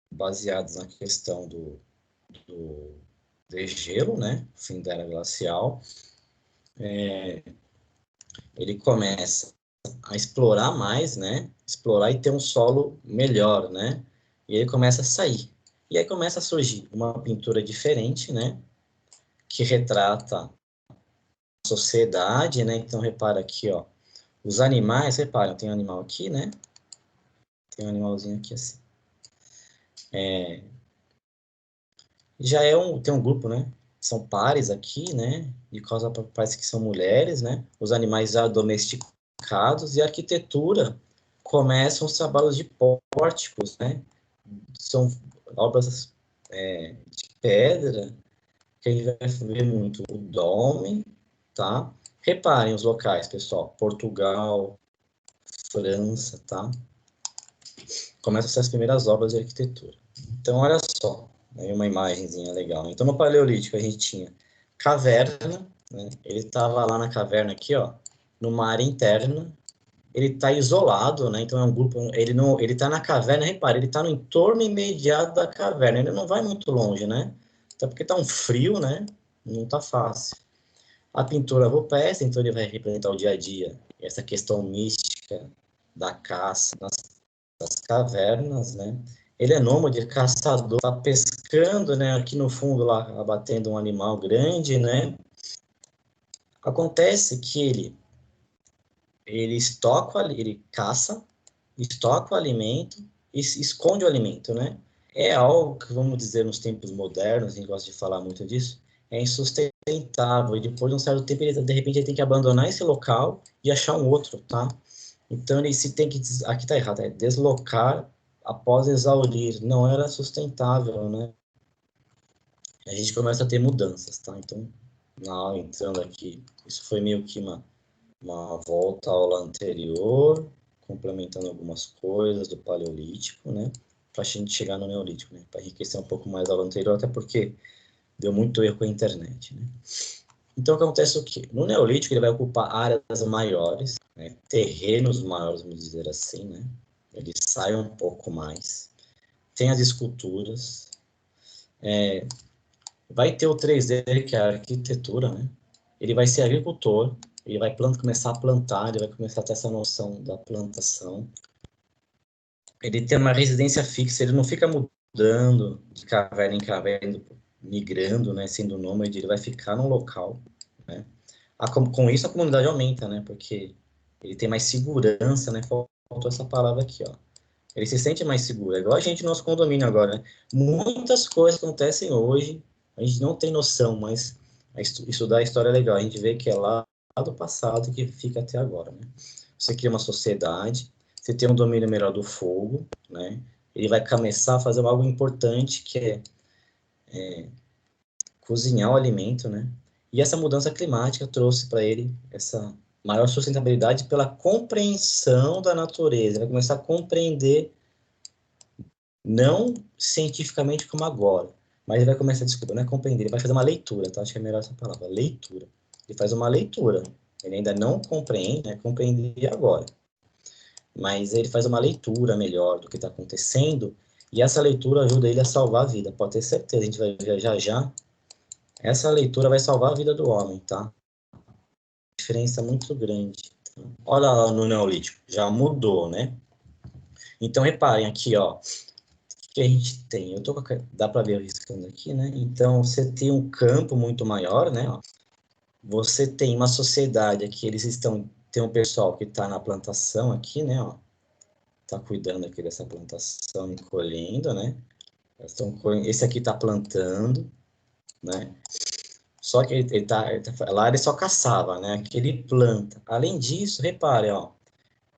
Baseadas na questão do degelo, né? Fim da era glacial. Ele começa a explorar mais, né? Explorar e ter um solo melhor, né? E ele começa a sair. E aí começa a surgir uma pintura diferente, né? Que retrata a sociedade, né? Então repara aqui, ó. Os animais, repara, tem um animal aqui, né? Tem um animalzinho aqui assim. Tem um grupo, né? São pares aqui, né? De causa parece que são mulheres, né? Os animais já domesticados e a arquitetura começam os trabalhos de pórticos, né? São obras de pedra que a gente vai ver muito o dome, tá? Reparem os locais, pessoal. Portugal, França, tá? Começam a ser as primeiras obras de arquitetura. Então, olha só, aí uma imagenzinha legal. Então, no Paleolítico, a gente tinha caverna, né? Ele estava lá na caverna aqui, ó, numa área interna. Ele está isolado, né? Então, é um grupo, ele está na caverna, repare, ele está no entorno imediato da caverna. Ele não vai muito longe, né? Até porque está um frio, né? Não está fácil. A pintura rupestre, então ele vai representar o dia a dia, essa questão mística da caça das cavernas, né? Ele é nômade, caçador, tá pescando, né? Aqui no fundo lá, abatendo um animal grande, né? Acontece que ele caça, estoca o alimento e esconde o alimento, né? É algo que, vamos dizer, nos tempos modernos, a gente gosta de falar muito disso, é insustentável. E depois de um certo tempo, de repente, ele tem que abandonar esse local e achar um outro, tá? Então, ele se tem que... Aqui tá errado, é deslocar após exaurir. Não era sustentável, né? A gente começa a ter mudanças, tá? Então, entrando aqui, isso foi meio que uma volta à aula anterior, complementando algumas coisas do Paleolítico, né? Para a gente chegar no Neolítico, né? Para enriquecer um pouco mais a aula anterior, até porque deu muito erro com a internet, né? Então, acontece o quê? No Neolítico, ele vai ocupar áreas maiores, né? Terrenos maiores, vamos dizer assim, né? Ele sai um pouco mais. Tem as esculturas. Vai ter o 3D, que é a arquitetura, né? Ele vai ser agricultor, ele vai começar a plantar, ele vai começar a ter essa noção da plantação. Ele tem uma residência fixa, ele não fica mudando de caverna em caverna, migrando, né, sendo nômade, ele vai ficar num local, né? Com isso a comunidade aumenta, né, porque ele tem mais segurança, né, faltou essa palavra aqui, ó. Ele se sente mais seguro, é igual a gente no nosso condomínio agora, né? Muitas coisas acontecem hoje, a gente não tem noção, mas estudar a história é legal, a gente vê que é lá do passado que fica até agora, né? Você cria uma sociedade, você tem um domínio melhor do fogo, né? Ele vai começar a fazer algo importante, que é cozinhar o alimento, né? E essa mudança climática trouxe para ele essa maior sustentabilidade pela compreensão da natureza. Ele vai começar a compreender, não cientificamente como agora, mas ele vai começar, desculpa, não é compreender, ele vai fazer uma leitura, tá? Acho que é melhor essa palavra, leitura. Ele faz uma leitura. Ele ainda não compreende, né? Compreender agora. Mas ele faz uma leitura melhor do que está acontecendo, e essa leitura ajuda ele a salvar a vida, pode ter certeza, a gente vai ver já já. Essa leitura vai salvar a vida do homem, tá? Diferença muito grande. Olha lá no Neolítico, já mudou, né? Então, reparem aqui, ó, o que a gente tem? Dá para ver riscando aqui, né? Então, você tem um campo muito maior, né? Ó. Você tem uma sociedade aqui, tem um pessoal que está na plantação aqui, né? Ó, tá cuidando aqui dessa plantação e colhendo, né? Esse aqui está plantando, né? Só que lá ele só caçava, né? Aqui ele planta. Além disso, repare, ó,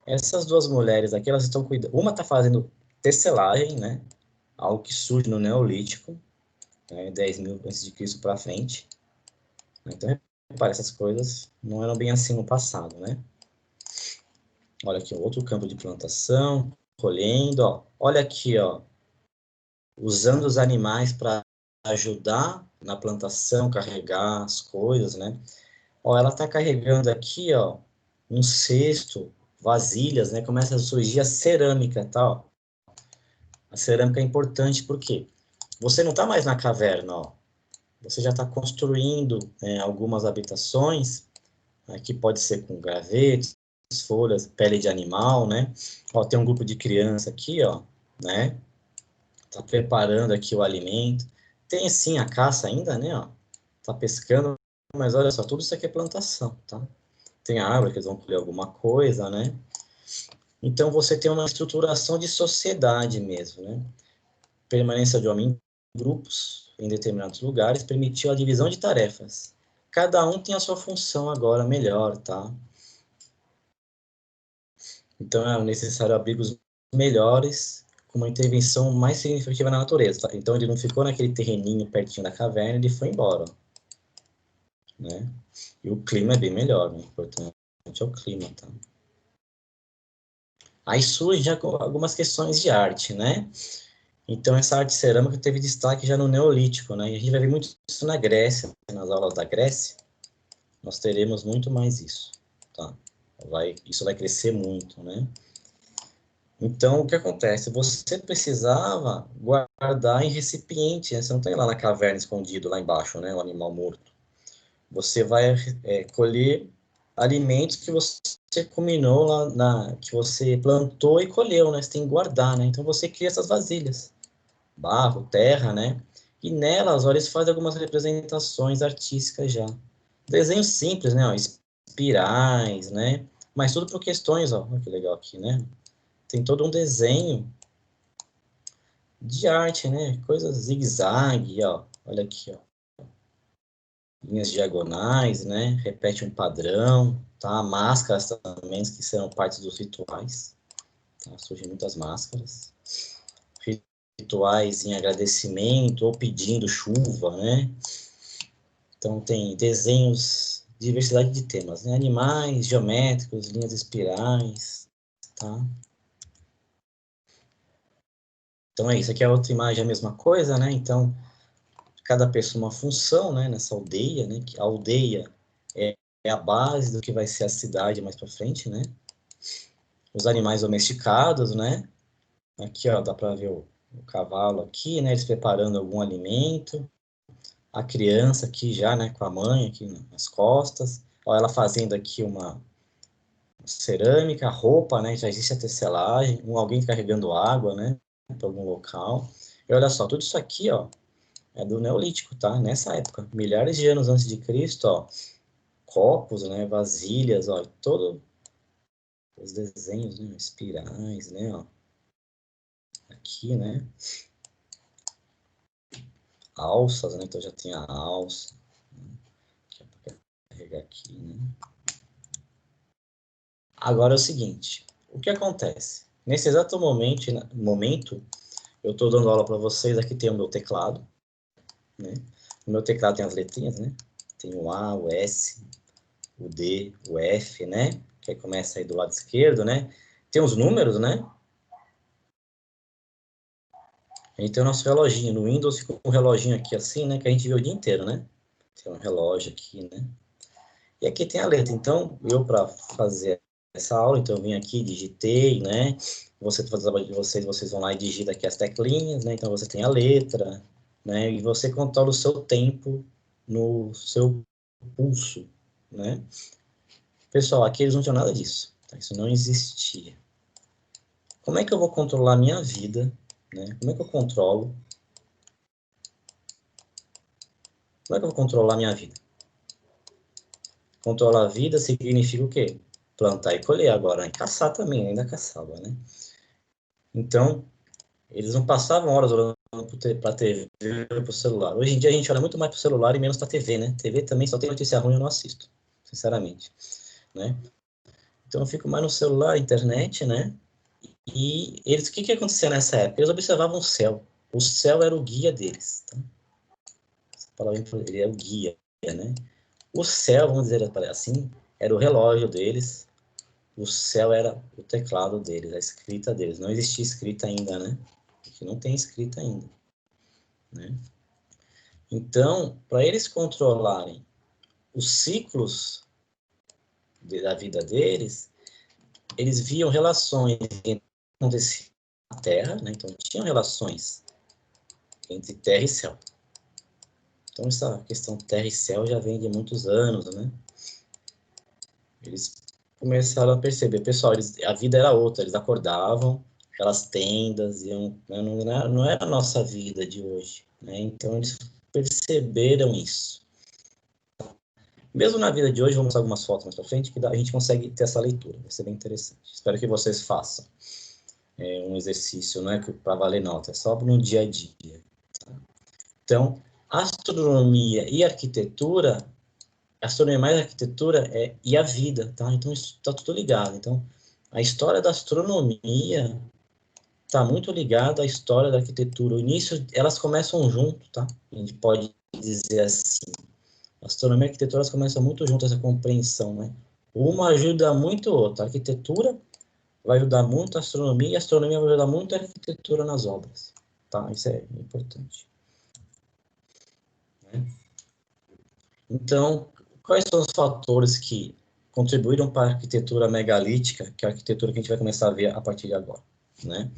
essas duas mulheres aqui, elas estão cuidando. Uma está fazendo tecelagem, né? Algo que surge no Neolítico, né? 10.000 a.C. para frente. Então, repare, essas coisas não eram bem assim no passado, né? Olha aqui, outro campo de plantação, colhendo, ó. Olha aqui, ó, usando os animais para ajudar na plantação, carregar as coisas, né? Ó, ela está carregando aqui, ó, um cesto, vasilhas, né? Começa a surgir a cerâmica, tá? Ó. A cerâmica é importante porque você não está mais na caverna, ó. Você já está construindo algumas habitações, que pode ser com gravetos, folhas, pele de animal, né? Ó, tem um grupo de criança aqui, ó, né? Tá preparando aqui o alimento. Tem sim a caça ainda, né? Ó, tá pescando, mas olha só, tudo isso aqui é plantação, tá? Tem a árvore que eles vão colher alguma coisa, né? Então você tem uma estruturação de sociedade mesmo, né? Permanência de homem em grupos em determinados lugares permitiu a divisão de tarefas. Cada um tem a sua função agora melhor, tá? Então é necessário abrigos melhores, com uma intervenção mais significativa na natureza. Tá? Então ele não ficou naquele terreninho pertinho da caverna, ele foi embora, né? E o clima é bem melhor, né? O importante é o clima, tá? Aí surgem algumas questões de arte, né? Então essa arte cerâmica teve destaque já no Neolítico, né? E a gente vai ver muito isso na Grécia, nas aulas da Grécia, nós teremos muito mais isso, tá? Isso vai crescer muito, né? Então, o que acontece? Você precisava guardar em recipiente, né? Você não tem lá na caverna escondido, lá embaixo, né? O animal morto. Você vai colher alimentos que você combinou que você plantou e colheu, né? Você tem que guardar, né? Então, você cria essas vasilhas, barro, terra, né? E nelas, olha, eles fazem algumas representações artísticas já. Desenhos simples, né? Ó, espirais, né? Mas tudo por questões, ó. Olha que legal aqui, né? Tem todo um desenho de arte, né? Coisas zigue-zague, ó. Olha aqui, ó. Linhas diagonais, né? Repete um padrão, tá? Máscaras também, que serão parte dos rituais. Tá? Surgem muitas máscaras. Rituais em agradecimento ou pedindo chuva, né? Então tem desenhos, diversidade de temas, né? Animais, geométricos, linhas espirais, tá? Então é isso. Aqui é outra imagem, a mesma coisa, né? Então cada pessoa uma função, né, nessa aldeia, né, que a aldeia é a base do que vai ser a cidade mais para frente, né? Os animais domesticados, né? Aqui, ó, dá para ver o cavalo aqui, né? Eles preparando algum alimento. A criança aqui já, né? Com a mãe aqui nas costas. Ó, ela fazendo aqui uma cerâmica, roupa, né? Já existe a tecelagem. Alguém carregando água, né? Para algum local. E olha só, tudo isso aqui, ó, é do Neolítico, tá? Nessa época, milhares de anos antes de Cristo, ó, copos, né? Vasilhas, ó, todo os desenhos, né? Espirais, né? Ó. Aqui, né? Alças, né? Então já tem a alça. Né? Que é para carregar aqui, né? Agora é o seguinte, o que acontece? Nesse exato momento eu estou dando aula para vocês, aqui tem o meu teclado, né? O meu teclado tem as letrinhas, né? Tem o A, o S, o D, o F, né? Que começa aí do lado esquerdo, né? Tem os números, né? A gente tem o nosso reloginho. No Windows fica um reloginho aqui assim, né? Que a gente vê o dia inteiro, né? Tem um relógio aqui, né? E aqui tem a letra. Então, eu para fazer essa aula, então eu vim aqui, digitei, né? Você faz o trabalho de vocês, vocês vão lá e digitam aqui as teclinhas, né? Então você tem a letra, né? E você controla o seu tempo no seu pulso, né? Pessoal, aqui eles não tinham nada disso, tá? Isso não existia. Como é que eu vou controlar a minha vida, né? Como é que eu controlo? Como é que eu vou controlar a minha vida? Controlar a vida significa o quê? Plantar e colher agora, né? Caçar também, ainda caçava, né? Então, eles não passavam horas olhando para a TV ou para o celular. Hoje em dia a gente olha muito mais para o celular e menos para a TV, né? TV também só tem notícia ruim, eu não assisto, sinceramente, né? Então eu fico mais no celular, internet, né? E eles, o que acontecia nessa época? Eles observavam o céu. O céu era o guia deles, tá? Essa palavra ele é o guia, né? O céu, vamos dizer assim, era o relógio deles. O céu era o teclado deles, a escrita deles. Não existia escrita ainda, né? Porque não tem escrita ainda, né? Então, para eles controlarem os ciclos da vida deles, eles viam relações entre acontecia na Terra, né? Então tinham relações entre Terra e céu. Então essa questão Terra e céu já vem de muitos anos, né? Eles começaram a perceber, pessoal, a vida era outra, eles acordavam, aquelas tendas, iam, né? Não era a nossa vida de hoje, né? Então eles perceberam isso. Mesmo na vida de hoje, vou mostrar algumas fotos mais para frente, que a gente consegue ter essa leitura, vai ser bem interessante. Espero que vocês façam um exercício, não é para valer nota, é só no dia a dia. Tá? Então, astronomia e arquitetura, astronomia mais arquitetura e a vida, tá? Então, isso está tudo ligado. Então, a história da astronomia está muito ligada à história da arquitetura. O início, elas começam junto, tá? A gente pode dizer assim. Astronomia e arquitetura elas começam muito juntas, essa compreensão, né? Uma ajuda muito a outra. A arquitetura vai ajudar muito a astronomia e a astronomia vai ajudar muito a arquitetura nas obras, tá? Isso é importante. Né? Então, quais são os fatores que contribuíram para a arquitetura megalítica, que é a arquitetura que a gente vai começar a ver a partir de agora, né?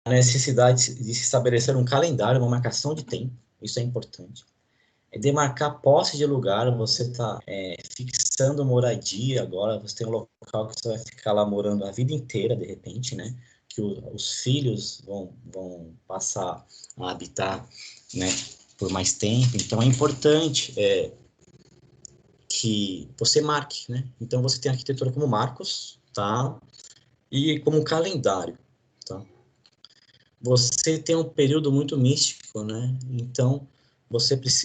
A necessidade de se estabelecer um calendário, uma marcação de tempo, isso é importante. Demarcar posse de lugar, você está fixando moradia agora, você tem um local que você vai ficar lá morando a vida inteira, de repente, né? Que os filhos vão passar a habitar, né? Por mais tempo. Então, é importante que você marque, né? Então, você tem a arquitetura como marcos, tá? E como calendário, tá? Você tem um período muito místico, né? Então,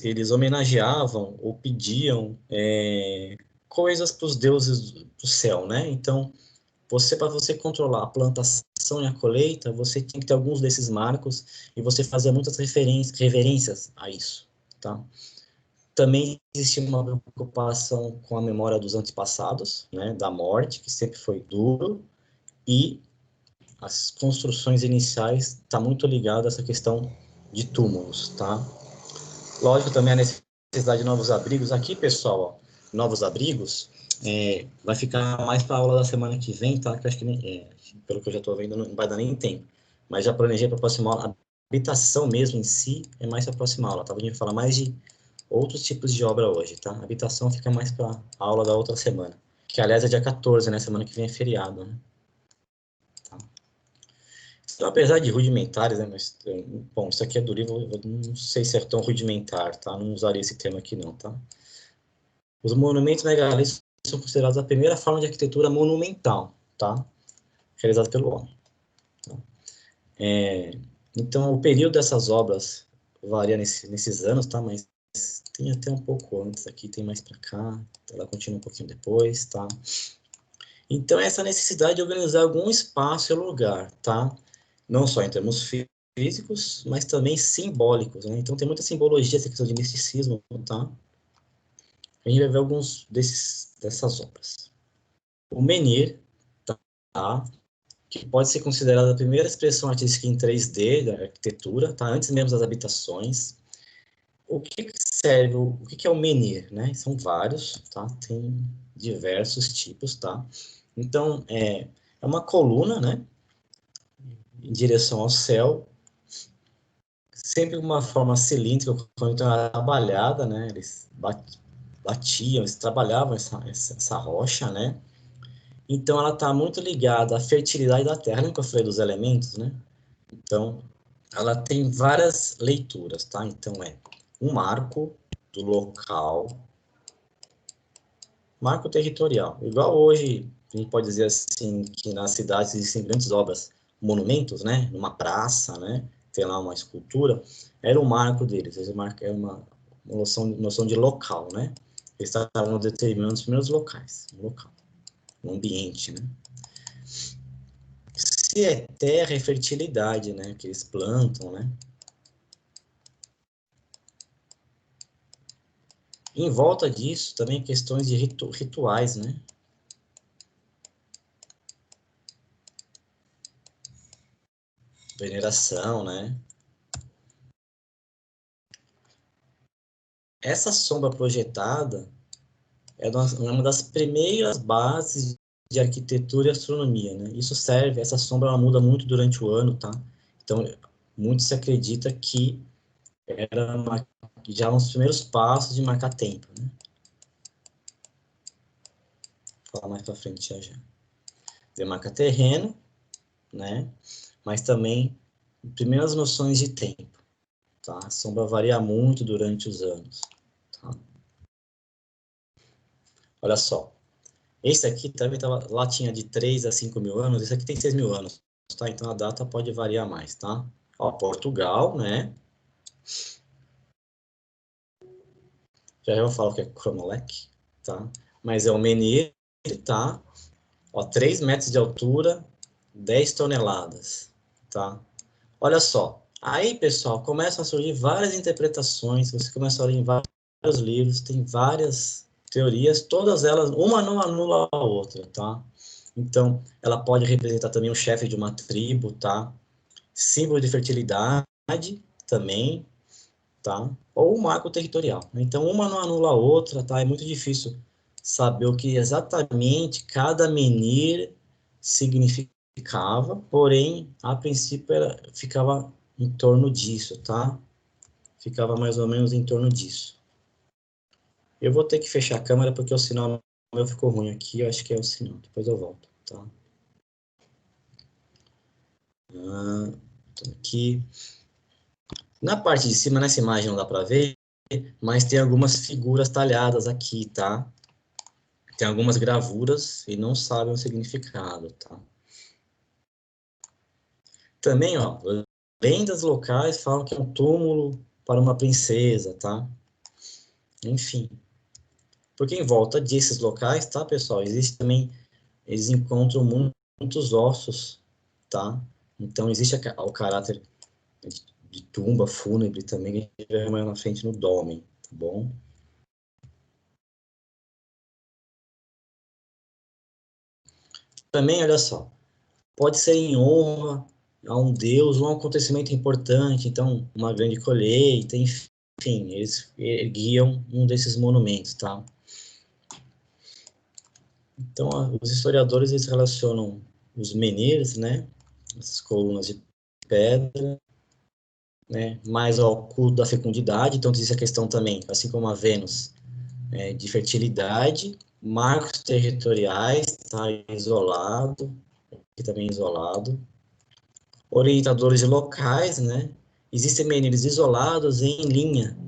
eles homenageavam ou pediam coisas para os deuses do céu, né? Então, para você controlar a plantação e a colheita, você tinha que ter alguns desses marcos e você fazia muitas reverências a isso, tá? Também existia uma preocupação com a memória dos antepassados, né? Da morte, que sempre foi duro, e as construções iniciais está muito ligado a essa questão de túmulos, tá? Lógico, também a necessidade de novos abrigos. Aqui, pessoal, ó, novos abrigos, vai ficar mais para a aula da semana que vem, tá? Que eu acho que pelo que eu já estou vendo, não vai dar nem tempo. Mas já planejei para a próxima aula. A habitação mesmo em si é mais para a próxima aula, tá? A gente vai falar mais de outros tipos de obra hoje, tá? A habitação fica mais para a aula da outra semana. Que, aliás, é dia 14, né? Semana que vem é feriado, né? Tá. Então, apesar de rudimentares, né? Mas, bom, isso aqui é do livro, eu não sei se é tão rudimentar, tá? Não usaria esse termo aqui, não, tá? Os monumentos megalíticos são considerados a primeira forma de arquitetura monumental, tá? Realizada pelo homem. Tá? Então, o período dessas obras varia nesses anos, tá? Mas tem até um pouco antes aqui, tem mais para cá, ela continua um pouquinho depois, tá? Então, essa necessidade de organizar algum espaço e lugar, tá? Não só em termos físicos, mas também simbólicos, né? Então, tem muita simbologia, essa questão de misticismo, tá? A gente vai ver alguns dessas obras. O menhir, tá? Que pode ser considerada a primeira expressão artística em 3D da arquitetura, tá? Antes mesmo das habitações. O que serve, o que é o menhir, né? São vários, tá? Tem diversos tipos, tá? Então, é uma coluna, né? Em direção ao céu, sempre de uma forma cilíndrica, quando era trabalhada, né? Eles batiam, eles trabalhavam essa rocha, né? Então, ela está muito ligada à fertilidade da terra. Lembra que eu falei dos elementos, né? Então, ela tem várias leituras, tá? Então, é um marco do local, marco territorial. Igual hoje, a gente pode dizer assim, que nas cidades existem grandes obras, monumentos, né? Numa praça, né? Tem lá uma escultura. Era o marco deles. Esse marco é uma noção de local, né? Eles estavam determinando os primeiros locais, um local, um ambiente, né? Se é terra, é fertilidade, né? Que eles plantam, né? Em volta disso, também questões de rituais, né? Veneração, né? Essa sombra projetada é uma das primeiras bases de arquitetura e astronomia, né? Isso serve, essa sombra ela muda muito durante o ano, tá? Então, muito se acredita que era já uns primeiros passos de marcar tempo, né? Vou falar mais para frente já já. Demarca terreno, né? Mas também primeiras noções de tempo, tá? A sombra varia muito durante os anos, tá? Olha só, esse aqui também lá tinha de 3 a 5 mil anos, esse aqui tem 6 mil anos, tá? Então a data pode variar mais, tá? Ó, Portugal, né? Já eu falo que é Cromolech, tá? Mas é o menhir, tá? Ó, 3 metros de altura, 10 toneladas, tá? Olha só, aí, pessoal, começam a surgir várias interpretações, você começa a ler em vários livros, tem várias teorias, todas elas, uma não anula a outra, tá? Então, ela pode representar também o chefe de uma tribo, tá? Símbolo de fertilidade também, tá? Ou o marco territorial. Então, uma não anula a outra, tá? É muito difícil saber o que exatamente cada menhir significava, porém, a princípio, ficava em torno disso, tá? Ficava mais ou menos em torno disso. Eu vou ter que fechar a câmera porque o sinal meu ficou ruim aqui, eu acho que é o sinal. Depois eu volto, tá? Aqui. Na parte de cima, nessa imagem não dá para ver, mas tem algumas figuras talhadas aqui, tá? Tem algumas gravuras e não sabem o significado, tá? Também, ó, lendas locais falam que é um túmulo para uma princesa, tá? Enfim. Porque em volta desses locais, tá, pessoal, existe também, eles encontram muitos ossos, tá? Então, existe o caráter de tumba fúnebre também, que a gente vai ver mais na frente no Dome, tá bom? Também, olha só, pode ser em honra a um deus ou a um acontecimento importante, então, uma grande colheita, enfim, eles erguiam um desses monumentos, tá? Então, os historiadores, eles relacionam os menires, né, essas colunas de pedra, né, mais ao culto da fecundidade, então existe a questão também, assim como a Vênus, de fertilidade, marcos territoriais, tá, isolado, aqui também isolado, orientadores locais, né, existem menires isolados em linha,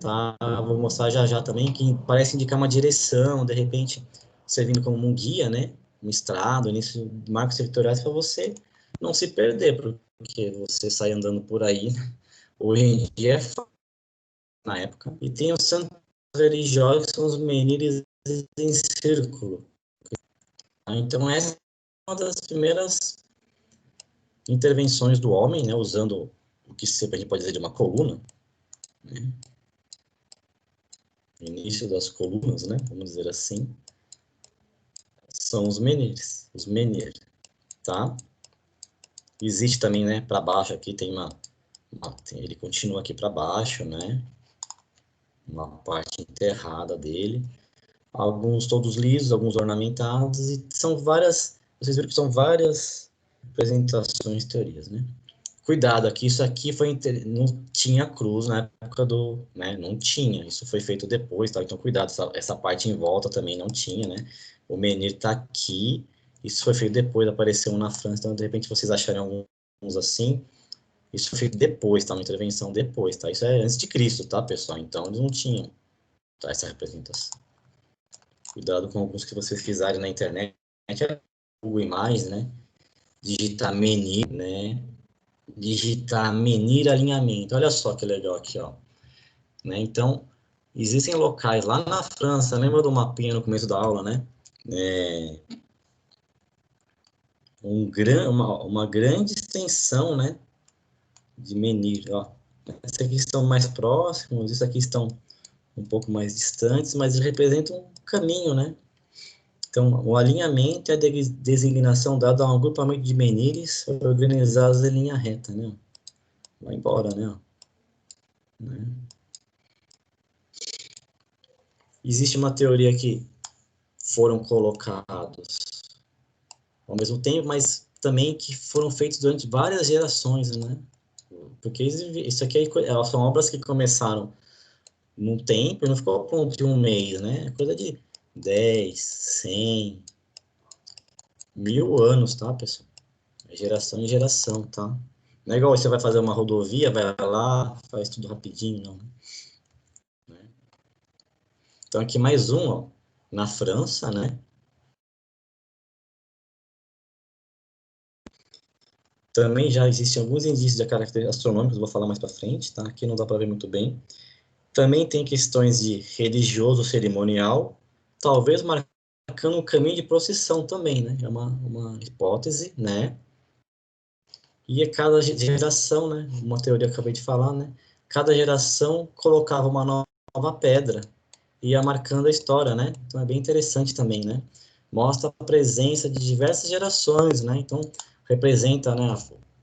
tá, vou mostrar já já também, que parece indicar uma direção, de repente, servindo como um guia, né, um estrado, início, marcos territoriais para você não se perder, porque você sai andando por aí, hoje em dia é fácil na época, e tem os santos religiosos, que são os menires em círculo. Então, essa é uma das primeiras intervenções do homem, né, usando o que a gente pode dizer de uma coluna, né, início das colunas, né, vamos dizer assim, são os menires, tá? Existe também, né, para baixo aqui tem ele continua aqui para baixo, né, uma parte enterrada dele, alguns todos lisos, alguns ornamentados, e são várias, vocês viram que são várias representações, teorias, né? Cuidado aqui, isso aqui não tinha cruz na época do, né, não tinha, isso foi feito depois, tá? Então cuidado, essa parte em volta também não tinha, né? O menir tá aqui, isso foi feito depois, apareceu na França, então de repente vocês acharem alguns assim, isso foi feito depois, tá? Uma intervenção depois, tá? Isso é antes de Cristo, tá, pessoal? Então eles não tinham, tá, essa representação. Cuidado com alguns que vocês fizerem na internet, Google Imagens, né? Digitar menir, né? Digitar menir alinhamento. Olha só que legal aqui, ó. Né? Então, existem locais lá na França, lembra do mapinha no começo da aula, né? Uma grande extensão, né? De menir, ó. Esses aqui estão mais próximos, esses aqui estão um pouco mais distantes, mas eles representam um caminho, né? Então, o alinhamento é a designação dada a um agrupamento de menires organizados em linha reta, né? Vai embora, né? Existe uma teoria que foram colocados ao mesmo tempo, mas também que foram feitos durante várias gerações, né? Porque isso aqui são obras que começaram num tempo e não ficou pronto em um mês, né? É coisa de 10, 100, 1000 anos, tá, pessoal? É geração em geração, tá? Não é igual você vai fazer uma rodovia, vai lá, faz tudo rapidinho, não. Né? Então, aqui mais um, ó, na França, né? Também já existem alguns indícios de caráter astronômicos, vou falar mais para frente, tá? Aqui não dá para ver muito bem. Também tem questões de religioso cerimonial, talvez marcando um caminho de procissão também, né? É uma hipótese, né? E a cada geração, né? Uma teoria que eu acabei de falar, né? Cada geração colocava uma nova pedra e ia marcando a história, né? Então é bem interessante também, né? Mostra a presença de diversas gerações, né? Então representa, né?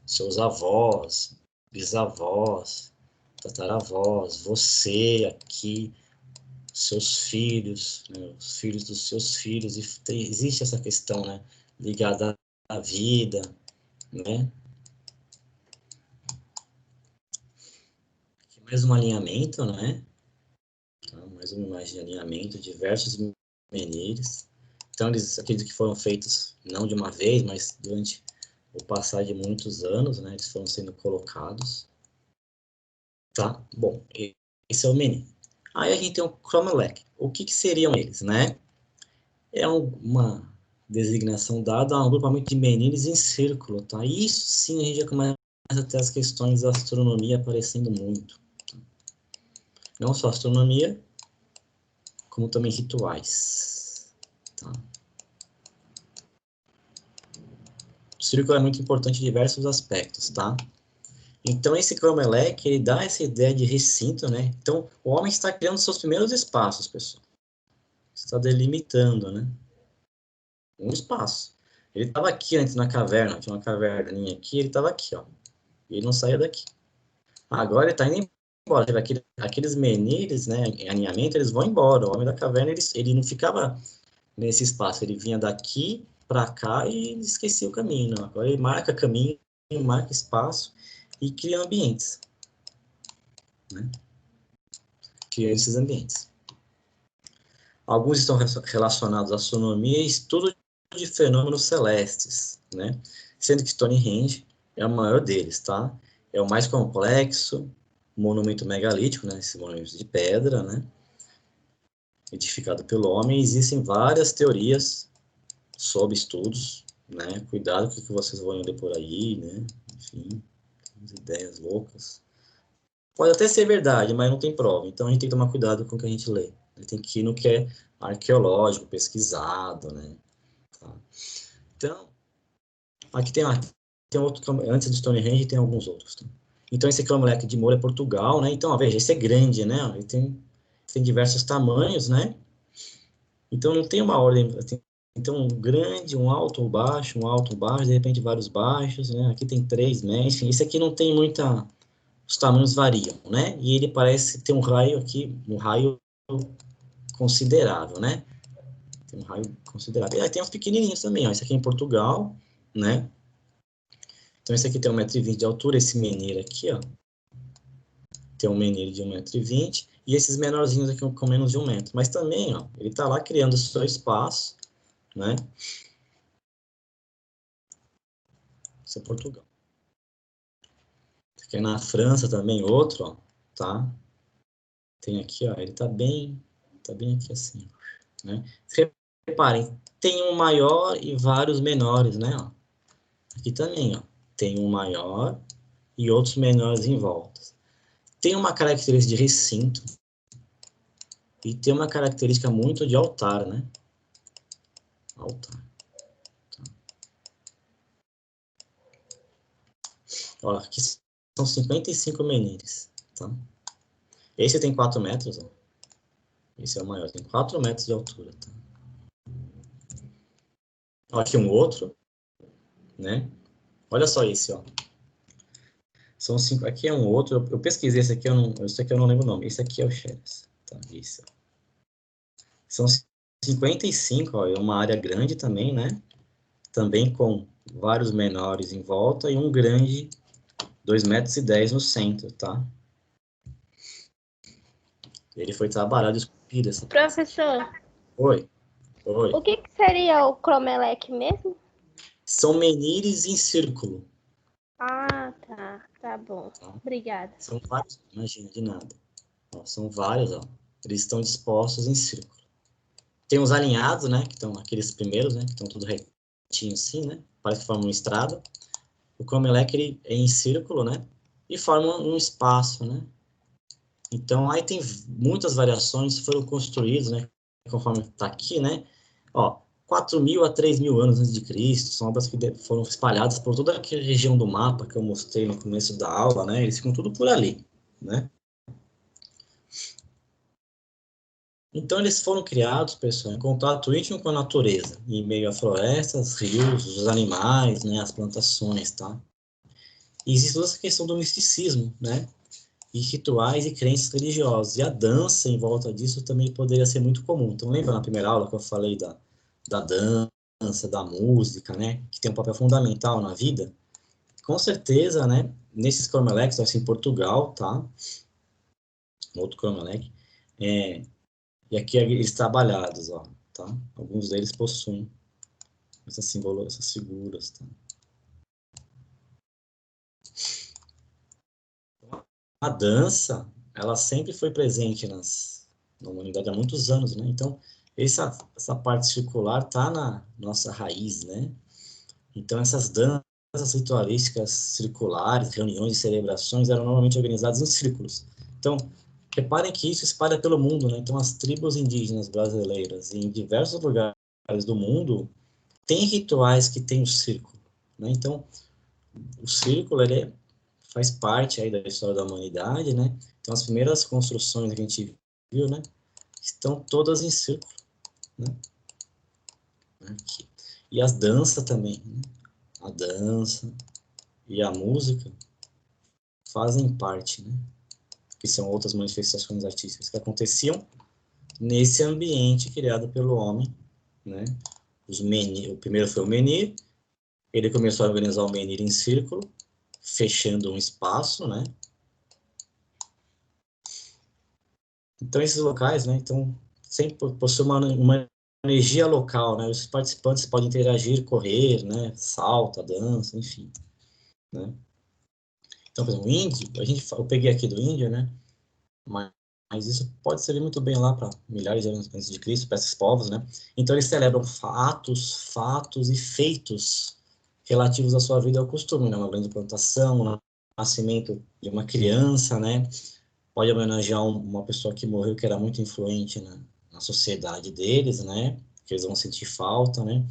Seus avós, bisavós, tataravós, você aqui, seus filhos, né, os filhos dos seus filhos, e existe essa questão, né, ligada à vida, né? Aqui mais um alinhamento, né? Tá? Mais uma imagem de alinhamento, diversos menires. Então, eles acredito que foram feitos não de uma vez, mas durante o passar de muitos anos, né? Eles foram sendo colocados. Tá? Bom, esse é o menino. Aí a gente tem o Cromlech. O que seriam eles, né? É uma designação dada a um agrupamento de menires em círculo, tá? E isso sim a gente já começa a ter as questões da astronomia aparecendo muito. Não só astronomia, como também rituais, tá? O círculo é muito importante em diversos aspectos, tá? Então, esse Cromlech, ele dá essa ideia de recinto, né? Então, o homem está criando seus primeiros espaços, pessoal. Está delimitando, né? Um espaço. Ele estava aqui antes na caverna, tinha uma caverninha aqui, ele estava aqui, ó. E ele não saía daqui. Agora ele está indo embora. Aqueles menires, né, em alinhamento, eles vão embora. O homem da caverna, ele não ficava nesse espaço. Ele vinha daqui para cá e esquecia o caminho. Não. Agora ele marca caminho, marca espaço e cria ambientes. Né? Cria esses ambientes. Alguns estão relacionados à astronomia e estudo de fenômenos celestes, né? Sendo que Stonehenge é o maior deles, tá? É o mais complexo, monumento megalítico, né? Esse monumento de pedra, né? Edificado pelo homem. Existem várias teorias sobre estudos, né? Cuidado com o que vocês vão ler por aí, né? Enfim, ideias loucas. Pode até ser verdade, mas não tem prova. Então a gente tem que tomar cuidado com o que a gente lê. Tem que ir no que é arqueológico, pesquisado, né? Tá. Então, aqui tem outro, antes do Stonehenge tem alguns outros. Tá? Então esse cromlech de Moura é Portugal, né? Então, ó, veja, esse é grande, né? Ele tem diversos tamanhos, né? Então não tem uma ordem, tem um grande, um alto, um baixo, de repente vários baixos, né? Aqui tem 3 metros, enfim, esse aqui não tem muita, os tamanhos variam, né? E ele parece ter um raio aqui, um raio considerável, né? Tem um raio considerável. E aí tem uns pequenininhos também, ó. Esse aqui é em Portugal, né? Então esse aqui tem 1,20 m de altura, esse menhir aqui, ó. Tem um menhir de 1,20 m, e esses menorzinhos aqui com menos de 1 metro. Mas também, ó, ele tá lá criando o seu espaço, né? Isso é Portugal. Aqui é na França também, outro, ó, tá? Tem aqui, ó, ele tá bem aqui assim, né? Reparem, tem um maior e vários menores, né, ó. Aqui também, ó, tem um maior e outros menores em volta. Tem uma característica de recinto e tem uma característica muito de altar, né? Altar. Tá. Ó, aqui são 55 menires, tá? Esse tem 4 metros, ó. Esse é o maior, tem 4 metros de altura, tá? Ó, aqui um outro, né? Olha só esse, ó. São 5, aqui é um outro, eu pesquisei esse aqui, esse aqui eu não lembro o nome. Esse aqui é o Xeras, tá? Esse, ó. São 55, ó, é uma área grande também, né? Também com vários menores em volta e um grande 2,10 m no centro, tá? Ele foi trabalhado e esculpido essa peça. Professor, Oi. o que seria o cromlech mesmo? São menires em círculo. Ah, tá. Tá bom. Tá? Obrigada. São vários, imagina, de nada. Ó, são vários, ó. Eles estão dispostos em círculo. Tem os alinhados, né? Que estão aqueles primeiros, né? Que estão tudo retinho assim, né? Parece que formam uma estrada. O cromlech, ele é em círculo, né? E forma um espaço, né? Então, aí tem muitas variações que foram construídas, né? Conforme está aqui, né? Ó, 4.000 a 3.000 anos antes de Cristo, são obras que foram espalhadas por toda aquela região do mapa que eu mostrei no começo da aula, né? Eles ficam tudo por ali, né? Então, eles foram criados, pessoal, em contato íntimo com a natureza, em meio a florestas, rios, os animais, né? As plantações, tá? E existe toda essa questão do misticismo, né? E rituais e crenças religiosas. E a dança em volta disso também poderia ser muito comum. Então, lembra na primeira aula que eu falei da dança, da música, né? Que tem um papel fundamental na vida? Com certeza, né? Nesses cromlechs, assim, em Portugal, tá? Outro cromlech. E aqui eles trabalhados, ó, tá? Alguns deles possuem essas figuras, tá? A dança, ela sempre foi presente na humanidade há muitos anos, né? Então, essa parte circular tá na nossa raiz, né? Então, essas danças ritualísticas circulares, reuniões e celebrações eram normalmente organizadas em círculos. Então, reparem que isso espalha pelo mundo, né? Então, as tribos indígenas brasileiras em diversos lugares do mundo têm rituais que têm o círculo, né? Então, o círculo, faz parte aí da história da humanidade, né? Então, as primeiras construções que a gente viu, né? Estão todas em círculo, né? Aqui. E as danças também, né? A dança e a música fazem parte, né? Que são outras manifestações artísticas que aconteciam nesse ambiente criado pelo homem, né? O primeiro foi o menir, ele começou a organizar o menir em círculo, fechando um espaço, né? Então, esses locais, né? Então, sempre possui uma energia local, né? Os participantes podem interagir, correr, né? Salta, dança, enfim, né? Então, por exemplo, o índio, eu peguei aqui do índio, né? Mas isso pode servir muito bem lá para milhares de anos antes de Cristo, para esses povos, né? Então, eles celebram fatos e feitos relativos à sua vida ao costume, né? Uma grande plantação, o nascimento de uma criança, né? Pode homenagear uma pessoa que morreu, que era muito influente na sociedade deles, né? Que eles vão sentir falta, né?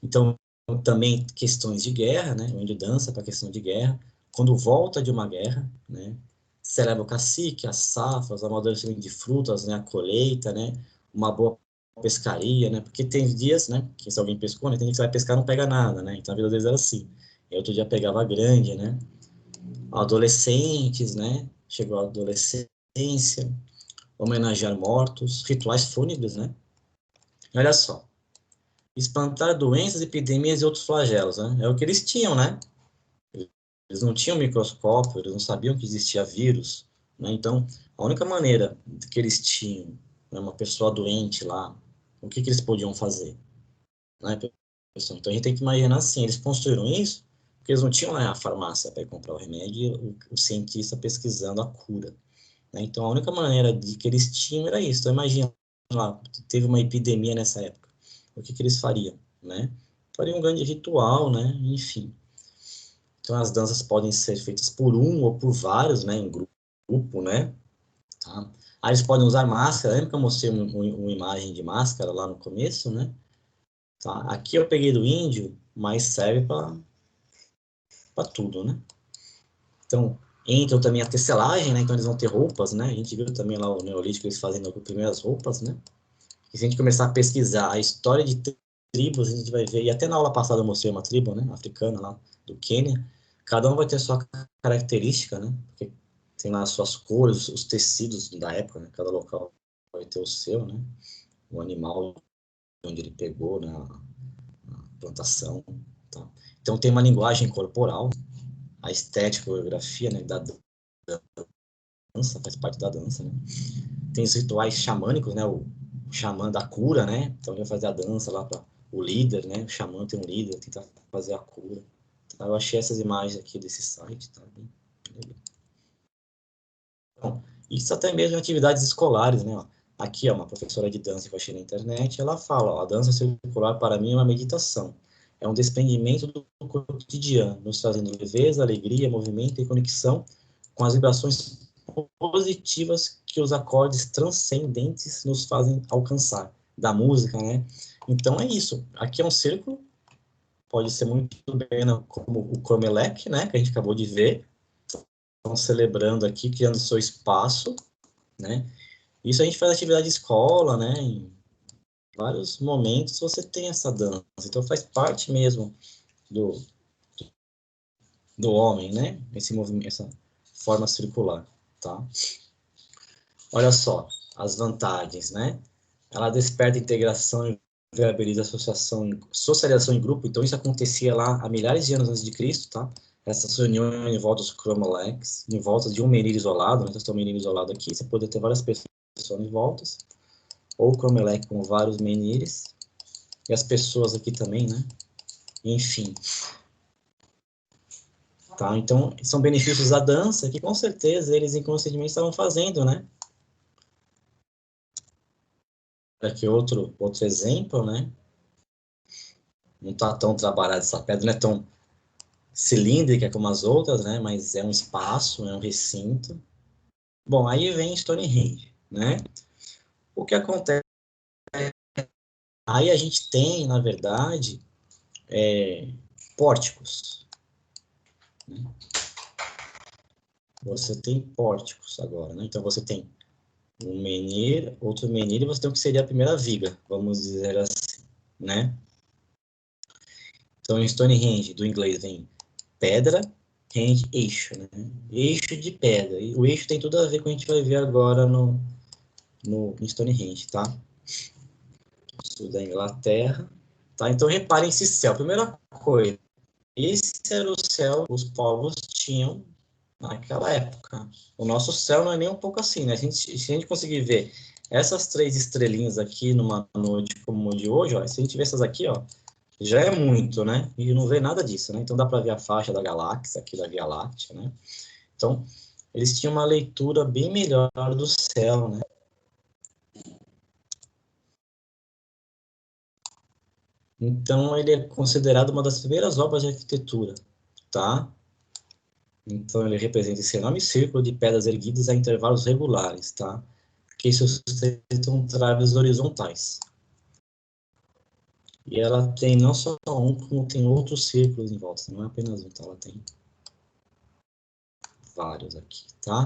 Então, também questões de guerra, né? O índio dança para questão de guerra. Quando volta de uma guerra, né? Celebra o cacique, as safras, o amadurecimento de frutas, né? A colheita, né? Uma boa pescaria, né? Porque tem dias, né? Que se alguém pescou, né? Tem dia que você vai pescar e não pega nada, né? Então, a vida deles era assim. E outro dia pegava grande, né? Adolescentes, né? Chegou a adolescência, homenagear mortos, rituais fúnebres, né? E olha só, espantar doenças, epidemias e outros flagelos, né? É o que eles tinham, né? Eles não tinham microscópio, eles não sabiam que existia vírus, né? Então, a única maneira que eles tinham, né, uma pessoa doente lá, o que eles podiam fazer, né, pessoal? Então, a gente tem que imaginar assim, eles construíram isso porque eles não tinham lá a farmácia para comprar o remédio e o cientista pesquisando a cura, né? Então, a única maneira de que eles tinham era isso. Então, imagina lá, teve uma epidemia nessa época. O que eles fariam, né? Fariam um grande ritual, né? Enfim. Então, as danças podem ser feitas por um ou por vários, né? Em grupo, né? Tá? Aí eles podem usar máscara. Lembra que eu mostrei uma imagem de máscara lá no começo, né? Tá? Aqui eu peguei do índio, mas serve para tudo, né? Então, entram também a tecelagem, né? Então, eles vão ter roupas, né? A gente viu também lá o Neolítico, eles fazendo as primeiras roupas, né? E se a gente começar a pesquisar a história de tribos, a gente vai ver, e até na aula passada eu mostrei uma tribo, né? Africana lá, do Quênia. Cada um vai ter sua característica, né? Porque tem lá as suas cores, os tecidos da época, né? Cada local vai ter o seu, né? O animal onde ele pegou, né? A plantação, tá? Então, tem uma linguagem corporal, a estética, a coreografia, né? Da dança, faz parte da dança, né? Tem os rituais xamânicos, né? O xamã da cura, né? Então ele vai fazer a dança lá para o líder, né? O xamã tem um líder, tenta fazer a cura. Então, eu achei essas imagens aqui desse site, tá bem legal. Bom, isso até mesmo em atividades escolares, né? Aqui, ó, uma professora de dança que eu achei na internet, ela fala, ó, a dança circular para mim é uma meditação. É um desprendimento do cotidiano, nos trazendo leveza, alegria, movimento e conexão com as vibrações positivas que os acordes transcendentes nos fazem alcançar, da música, né? Então é isso. Aqui é um círculo, pode ser muito bem como o Comelec, né? Que a gente acabou de ver. Estão celebrando aqui, criando seu espaço, né? Isso a gente faz atividade de escola, né? Em vários momentos você tem essa dança. Então faz parte mesmo do, do homem, né? Esse movimento, essa forma circular, tá? Olha só, as vantagens, né? Ela desperta integração e viabiliza socialização em grupo. Então, isso acontecia lá há milhares de anos antes de Cristo, tá? Essas reuniões em volta dos cromoleques, em volta de um menino isolado, né? Então, tem um menino isolado aqui, você pode ter várias pessoas em volta, ou cromeleque com vários menires, e as pessoas aqui também, né? Enfim. Tá? Então, são benefícios da dança que, com certeza, eles inconscientemente estavam fazendo, né? Aqui outro exemplo, né? Não está tão trabalhada essa pedra, não é tão cilíndrica como as outras, né? Mas é um espaço, é um recinto. Bom, aí vem Stonehenge, né? O que acontece? Aí a gente tem, na verdade, pórticos, né? Você tem pórticos agora, né? Então você tem um menhir, outro menhir, e você tem o que seria a primeira viga, vamos dizer assim, né? Então, Stonehenge, do inglês, vem pedra, range, eixo, né? Eixo de pedra. E o eixo tem tudo a ver com o que a gente vai ver agora no Stonehenge, tá? Sul da Inglaterra. Tá? Então, reparem esse céu. Primeira coisa, esse era o céu que os povos tinham naquela época. O nosso céu não é nem um pouco assim, né? Se a gente conseguir ver essas 3 estrelinhas aqui numa noite como de hoje, ó, se a gente ver essas aqui, ó, já é muito, né? E não vê nada disso, né? Então dá para ver a faixa da galáxia aqui da Via Láctea, né? Então, eles tinham uma leitura bem melhor do céu, né? Então, ele é considerado uma das primeiras obras de arquitetura, tá? Então, ele representa esse enorme círculo de pedras erguidas a intervalos regulares, tá? Que sustentam traves horizontais. E ela tem não só um, como tem outros círculos em volta, não é apenas um, tá? Ela tem vários aqui, tá?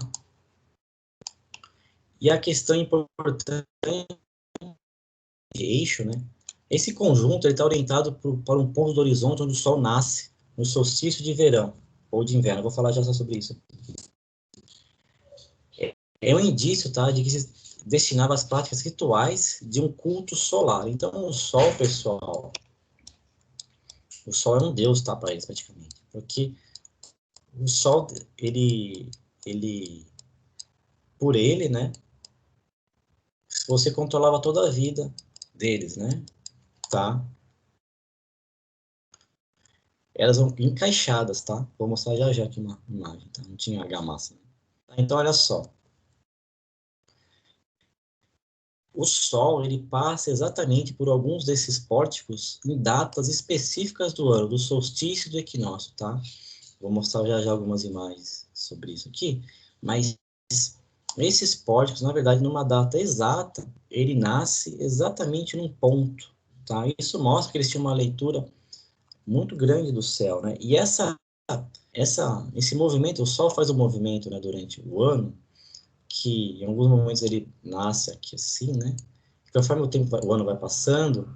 E a questão importante de eixo, né? Esse conjunto está orientado para um ponto do horizonte onde o Sol nasce, no solstício de verão ou de inverno. Eu vou falar já sobre isso. É um indício, tá, de que se destinava às práticas rituais de um culto solar. Então, o Sol, pessoal, o Sol é um deus, tá, para eles, praticamente. Porque o Sol, por ele, né, você controlava toda a vida deles, né, tá? Elas vão encaixadas, tá? Vou mostrar já já aqui uma imagem, tá? Não tinha argamassa. Então, olha só. O Sol, ele passa exatamente por alguns desses pórticos em datas específicas do ano, do solstício e do equinócio, tá? Vou mostrar já já algumas imagens sobre isso aqui, mas esses pórticos, na verdade, numa data exata, ele nasce exatamente num ponto, tá? Isso mostra que eles tinham uma leitura muito grande do céu, né? E esse movimento, o Sol faz um movimento, né, durante o ano, que em alguns momentos ele nasce aqui assim, né? Conforme o ano vai passando,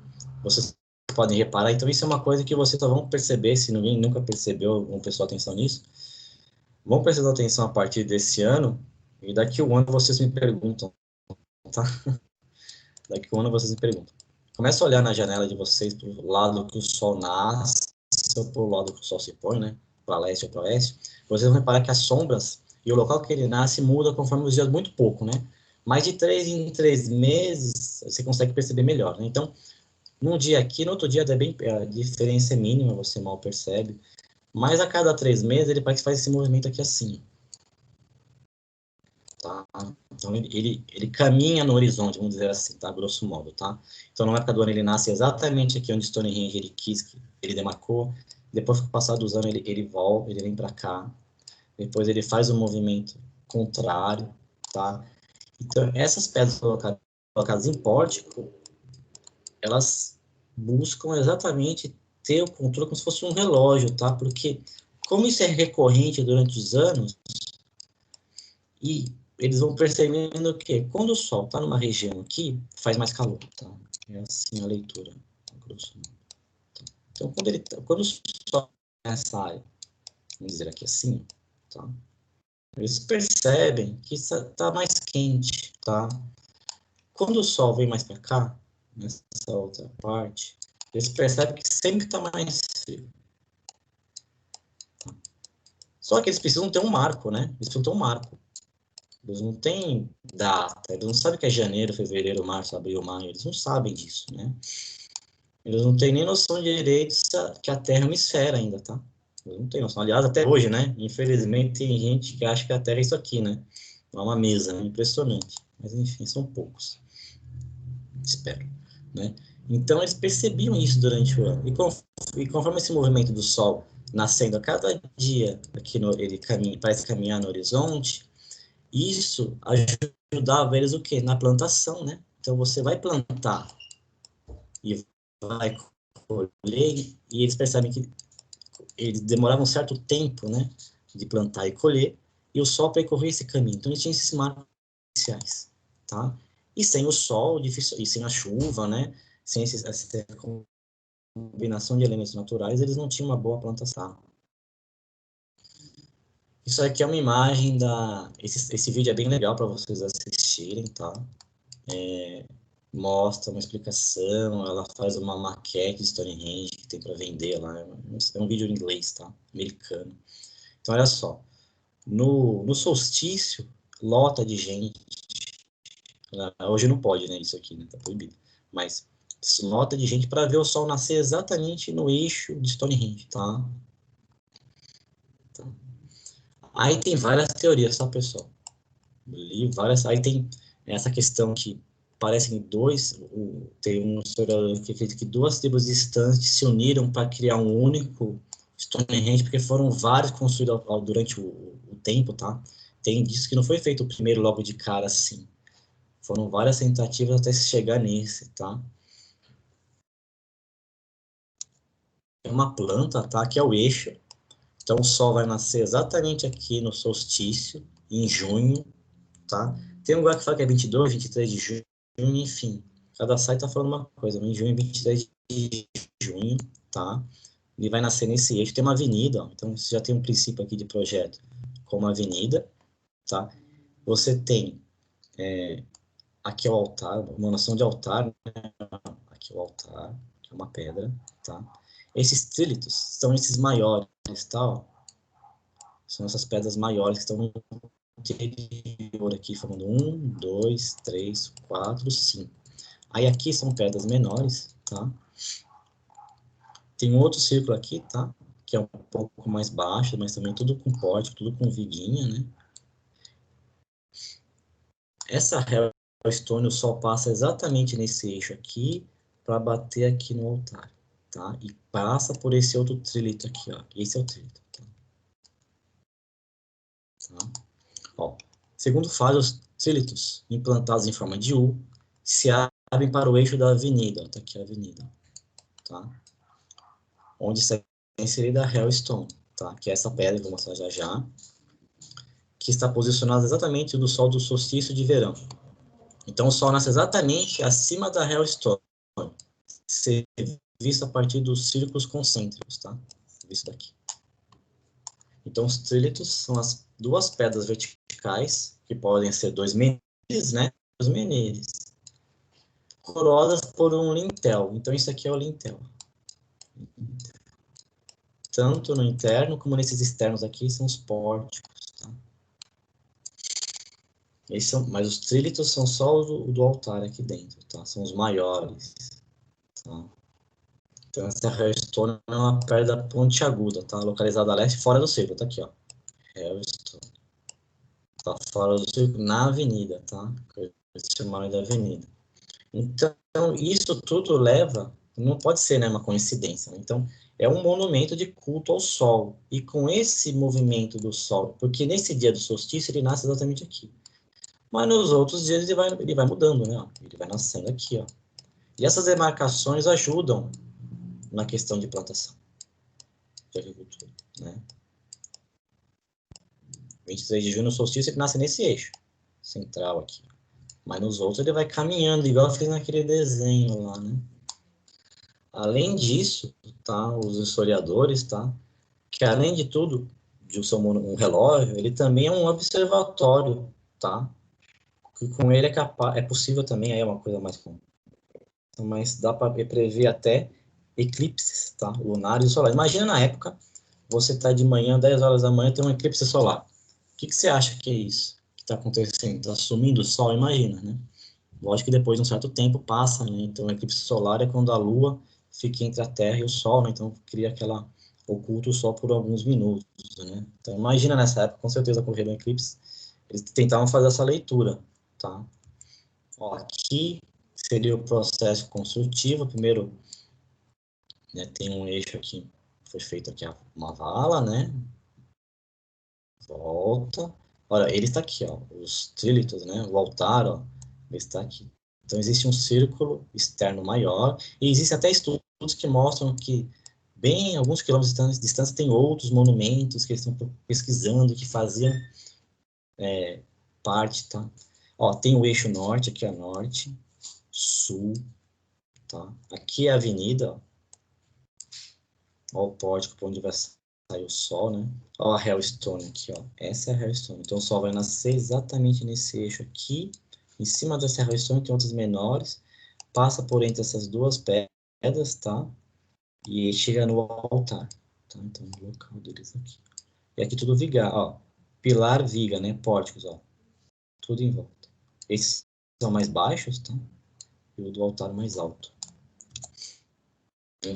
vocês podem reparar. Então, isso é uma coisa que vocês só vão perceber, se ninguém nunca percebeu, vão prestar atenção nisso. Vão prestar atenção a partir desse ano, e daqui a um ano vocês me perguntam, tá? Daqui a um ano vocês me perguntam. Começa a olhar na janela de vocês para o lado que o sol nasce, ou para o lado que o sol se põe, né? Para leste ou para oeste. Vocês vão reparar que as sombras e o local que ele nasce muda conforme os dias muito pouco, né? Mais de 3 em 3 meses, você consegue perceber melhor, né? Então, num dia aqui, no outro dia a diferença é mínima, você mal percebe. Mas a cada 3 meses ele parece que faz esse movimento aqui assim, tá? Então ele caminha no horizonte, vamos dizer assim, tá? Grosso modo, tá? Então na época do ano ele nasce exatamente aqui onde Stonehenge ele quis, ele demarcou. Depois, com o passar dos anos, ele volta, ele vem para cá. Depois ele faz um movimento contrário, tá? Então essas pedras colocadas em pórtico, elas buscam exatamente ter o controle como se fosse um relógio, tá? Porque como isso é recorrente durante os anos, e eles vão percebendo que quando o Sol está numa região aqui, faz mais calor, tá? É assim a leitura, grosso modo. Então, quando o Sol nessa área, vamos dizer aqui assim, tá? Eles percebem que está mais quente, tá? Quando o Sol vem mais para cá, nessa outra parte, eles percebem que sempre está mais frio. Tá? Só que eles precisam ter um marco, né? Eles precisam ter um marco. Eles não têm data, eles não sabem que é janeiro, fevereiro, março, abril, maio, eles não sabem disso, né? Eles não têm nem noção direito que a Terra é uma esfera ainda, tá? Eles não têm noção. Aliás, até hoje, né? Infelizmente, tem gente que acha que a Terra é isso aqui, né? É uma mesa, né? Impressionante. Mas, enfim, são poucos. Espero, né? Então, eles percebiam isso durante o ano. E conforme esse movimento do Sol nascendo a cada dia, aqui ele parece caminhar no horizonte, isso ajudava eles o quê? Na plantação, né? Então você vai plantar e vai colher, e eles percebem que eles demoravam um certo tempo, né? De plantar e colher, e o sol percorria esse caminho. Então eles tinham esses marcos iniciais, tá? E sem o sol, difícil, e sem a chuva, né? Sem essa combinação de elementos naturais, eles não tinham uma boa plantação. Isso aqui é uma imagem da... Esse vídeo é bem legal para vocês assistirem, tá? Mostra uma explicação, ela faz uma maquete de Stonehenge que tem para vender lá. É um vídeo em inglês, tá? Americano. Então, olha só. No solstício, lota de gente. Hoje não pode, né? Isso aqui, né? Tá proibido. Mas lota de gente para ver o sol nascer exatamente no eixo de Stonehenge, tá? Aí tem várias teorias, tá, pessoal? Li várias. Aí tem essa questão que parecem tem um historiador que acredita que duas tribos distantes se uniram para criar um único Stonehenge, porque foram vários construídos durante o tempo, tá? Tem disso que não foi feito o primeiro logo de cara assim. Foram várias tentativas até se chegar nesse, tá? É uma planta, tá? Que é o eixo. Então o sol vai nascer exatamente aqui no solstício, em junho, tá? Tem um lugar que fala que é 22, 23 de junho, enfim. Cada site tá falando uma coisa, em junho, 23 de junho, tá? Ele vai nascer nesse eixo, tem uma avenida, ó, então você já tem um princípio aqui de projeto com uma avenida, tá? Você tem aqui é o altar, uma noção de altar, né? Aqui é o altar, que é uma pedra, tá? Esses trílitos são esses maiores, tá? Ó. São essas pedras maiores que estão no interior aqui, falando 1, 2, 3, 4, 5. Aí aqui são pedras menores, tá? Tem um outro círculo aqui, tá? Que é um pouco mais baixo, mas também tudo com pórtico, tudo com viguinha, né? Essa Hellstone, o sol passa exatamente nesse eixo aqui para bater aqui no altar, tá? E passa por esse outro trilito aqui, ó. Esse é o trilito, tá? Ó, segundo fase, os trílitos implantados em forma de U se abrem para o eixo da avenida, ó, tá aqui a avenida, tá? Onde está inserida a Hellstone, tá? Que é essa pedra que eu vou mostrar já já, que está posicionada exatamente do sol do solstício de verão. Então o sol nasce exatamente acima da Hellstone, ser visto a partir dos círculos concêntricos, tá? Visto daqui. Então os trílitos são as duas pedras verticais, que podem ser dois menires, né? Dois menires, coroadas por um lintel. Então isso aqui é o lintel. Tanto no interno como nesses externos aqui são os pórticos, tá? Mas os trílitos são só do altar aqui dentro, tá? São os maiores, tá? Então essa Hellstone é uma pedra pontiaguda, tá? Localizada a leste, fora do círculo, tá aqui, ó. Hellstone. Tá fora do círculo, na avenida, tá? Eles chamaram de avenida. Então, isso tudo leva, não pode ser, né, uma coincidência. Né? Então, é um monumento de culto ao sol. E com esse movimento do sol, porque nesse dia do solstício ele nasce exatamente aqui. Mas nos outros dias ele vai mudando, né? Ó, ele vai nascendo aqui, ó. E essas demarcações ajudam na questão de plantação de agricultura, né? 23 de junho, no solstício, ele nasce nesse eixo central aqui. Mas nos outros ele vai caminhando, igual eu fiz naquele desenho lá, né? Além disso, tá, os historiadores, tá, que além de tudo, de ser um relógio, ele também é um observatório, tá? Que com ele é possível também, aí é uma coisa mais comum, mas dá para prever até eclipses, tá? Lunares e solares. Imagina na época, você está de manhã, 10 horas da manhã, tem um eclipse solar. O que você acha que é isso que está acontecendo? Está sumindo o sol? Imagina, né? Lógico que depois de um certo tempo passa, né? Então, o eclipse solar é quando a Lua fica entre a Terra e o Sol, né? Então, cria aquela... oculta o Sol por alguns minutos, né? Então, imagina nessa época, com certeza, ocorreu um eclipse. Eles tentavam fazer essa leitura, tá? Ó, aqui seria o processo construtivo. Primeiro, né, tem um eixo aqui, foi feito aqui uma vala, né? Volta. Olha, ele está aqui, ó. Os trílitos, né? O altar, ó. Ele está aqui. Então, existe um círculo externo maior, e existem até estudos que mostram que, bem alguns quilômetros de distância, tem outros monumentos que eles estão pesquisando, que faziam parte, tá? Ó, tem o eixo norte, aqui é norte, sul, tá? Aqui é a avenida, ó. Ó o pórtico para onde vai sair o Sol, né? Ó a Hellstone aqui, ó. Essa é a Hellstone. Então o Sol vai nascer exatamente nesse eixo aqui. Em cima dessa Hellstone tem outras menores. Passa por entre essas duas pedras, tá? E chega no altar. Tá? Então o local deles aqui. E aqui tudo viga, ó. Pilar, viga, né? Pórticos, ó. Tudo em volta. Esses são mais baixos, tá? E o do altar mais alto.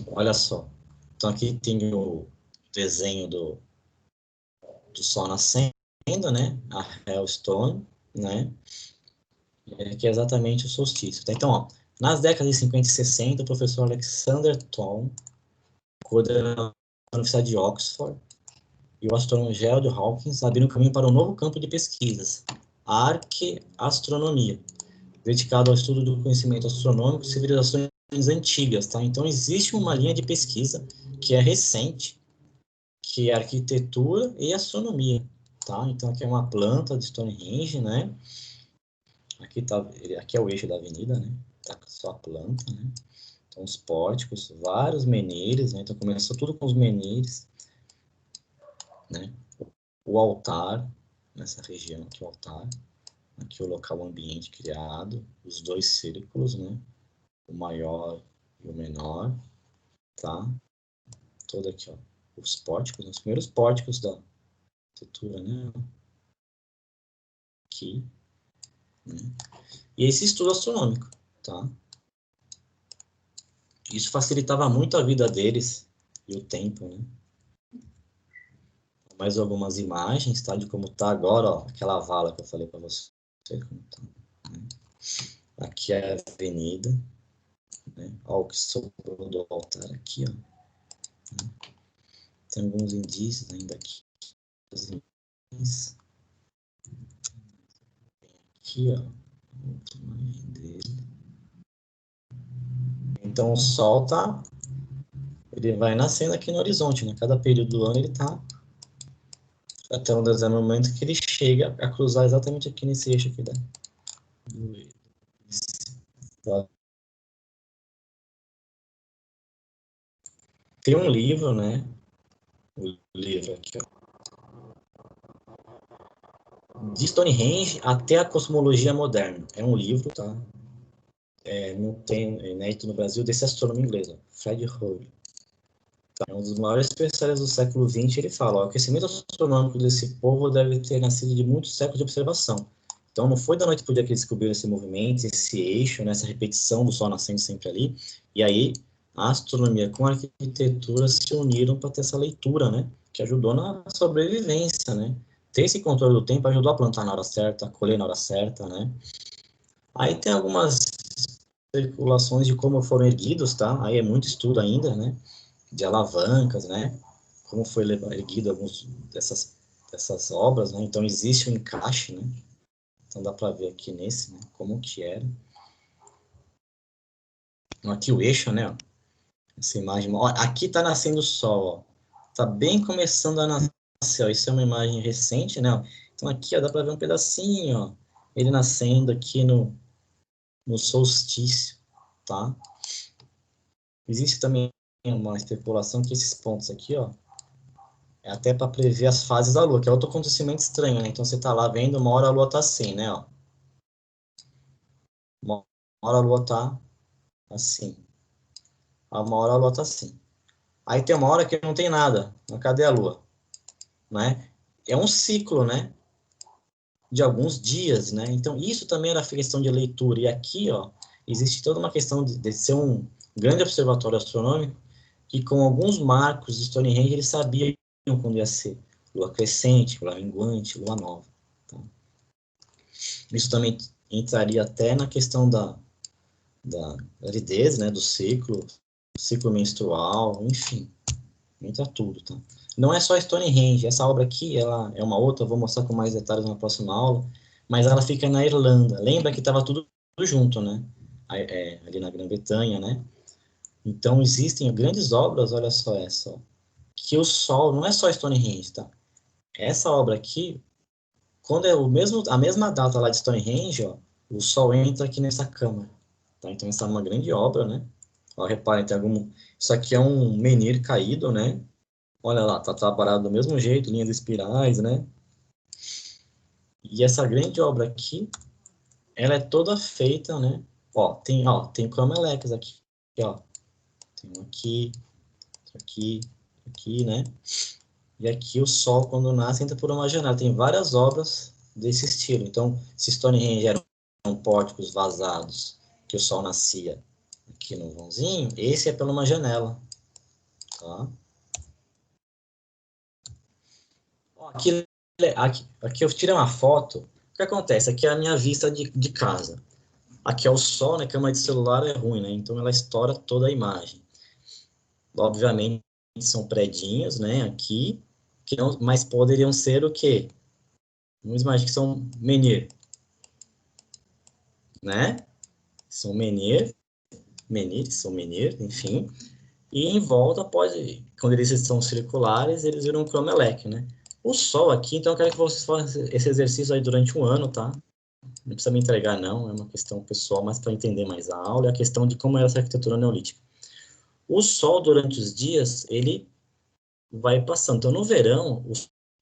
Olha só. Então aqui tem o desenho do Sol nascendo, né? A Hellstone, né? Que é exatamente o solstício. Tá? Então, ó, nas décadas de 50 e 60, o professor Alexander Thom, coordenador da Universidade de Oxford, e o astrônomo Gerald Hawkins abriram caminho para um novo campo de pesquisas, a arqueastronomia, dedicado ao estudo do conhecimento astronômico de civilizações antigas. Tá? Então, existe uma linha de pesquisa que é recente, que é arquitetura e astronomia. Tá? Então, aqui é uma planta de Stonehenge, né? Aqui é o eixo da avenida, né? Tá só a planta, né? Então, os pórticos, vários menires, né? Então, começou tudo com os menires, né? O altar, nessa região aqui, o altar. Aqui o local, o ambiente criado. Os dois círculos, né? O maior e o menor, tá? Todo aqui, ó. Os pórticos, os primeiros pórticos da arquitetura, né? Aqui, né? E esse estudo astronômico, tá? Isso facilitava muito a vida deles e o tempo, né? Mais algumas imagens, tá? De como tá agora, ó, aquela vala que eu falei para você. Como tá, né? Aqui é a avenida, né? Ó, o que sobrou do altar aqui, ó. Né? Tem alguns indícios ainda aqui. Aqui, ó. Outra imagem dele. Então o Sol tá, ele vai nascendo aqui no horizonte, né? Cada período do ano ele tá até um determinado momento que ele chega a cruzar exatamente aqui nesse eixo aqui da. Tem um livro, né? O livro aqui, ó. De Stonehenge até a cosmologia moderna. É um livro, tá? Não tem inédito no Brasil, desse astrônomo inglês, ó, Fred Hoyle. Tá? É um dos maiores especialistas do século XX. Ele fala: ó, o aquecimento astronômico desse povo deve ter nascido de muitos séculos de observação. Então, não foi da noite para o dia que eles descobriram esse movimento, esse eixo, né, essa repetição do Sol nascendo sempre ali. E aí, a astronomia com a arquitetura se uniram para ter essa leitura, né? Que ajudou na sobrevivência, né? Ter esse controle do tempo ajudou a plantar na hora certa, a colher na hora certa, né? Aí tem algumas especulações de como foram erguidos, tá? Aí é muito estudo ainda, né? De alavancas, né? Como foi erguido algumas dessas obras, né? Então existe um encaixe, né? Então dá para ver aqui nesse, né? Como que era. Aqui o eixo, né? Ó. Essa imagem. Ó, aqui tá nascendo o Sol, ó. Tá bem começando a nascer, ó. Isso é uma imagem recente, né? Ó. Então aqui, ó, dá para ver um pedacinho, ó. Ele nascendo aqui no solstício, tá? Existe também uma especulação que esses pontos aqui, ó, é até para prever as fases da Lua, que é outro acontecimento estranho, né? Então você tá lá vendo, uma hora a Lua tá assim, né? Ó. Uma hora a Lua tá assim. Uma hora a Lua tá assim. Aí tem uma hora que não tem nada. Mas cadê a Lua? Né? É um ciclo, né? De alguns dias, né? Então isso também era questão de leitura. E aqui, ó, existe toda uma questão de ser um grande observatório astronômico que com alguns marcos de Stonehenge eles sabiam quando ia ser lua crescente, lua minguante, lua nova. Tá? Isso também entraria até na questão da aridez, né, do ciclo menstrual, enfim, entra tudo, tá? Não é só Stonehenge, essa obra aqui, ela é uma outra, eu vou mostrar com mais detalhes na próxima aula, mas ela fica na Irlanda. Lembra que estava tudo junto, né? Ali na Grã-Bretanha, né? Então existem grandes obras, olha só essa, ó, que o Sol não é só Stonehenge, tá? Essa obra aqui, quando é a mesma data lá de Stonehenge, ó, o Sol entra aqui nessa câmara, tá? Então essa é uma grande obra, né? Ó, reparem, isso aqui é um menhir caído, né? Olha lá, tá trabalhado do mesmo jeito, linhas espirais, né? E essa grande obra aqui, ela é toda feita, né? Tem cromelecas aqui, ó. Tem um aqui, aqui, né? E aqui o sol, quando nasce, entra por uma janela. Tem várias obras desse estilo. Então, se Stonehenge eram pórticos vazados, que o sol nascia aqui no vãozinho, esse é por uma janela, tá? Ó, aqui eu tirei uma foto. O que acontece? Aqui é a minha vista de casa. Aqui é o sol, né? Câmera de celular é ruim, né? Então ela estoura toda a imagem. Obviamente são predinhos, né? Aqui, que não, mas poderiam ser o quê? Vamos imaginar que são menhir, né? São menhir, enfim. E em volta pode, quando eles estão circulares, eles viram um cromelec, né? O sol aqui, então eu quero que vocês façam esse exercício aí durante um ano, tá? Não precisa me entregar, não, é uma questão pessoal, mas para entender mais a aula, é a questão de como é essa arquitetura neolítica. O sol, durante os dias, ele vai passando. Então, no verão, o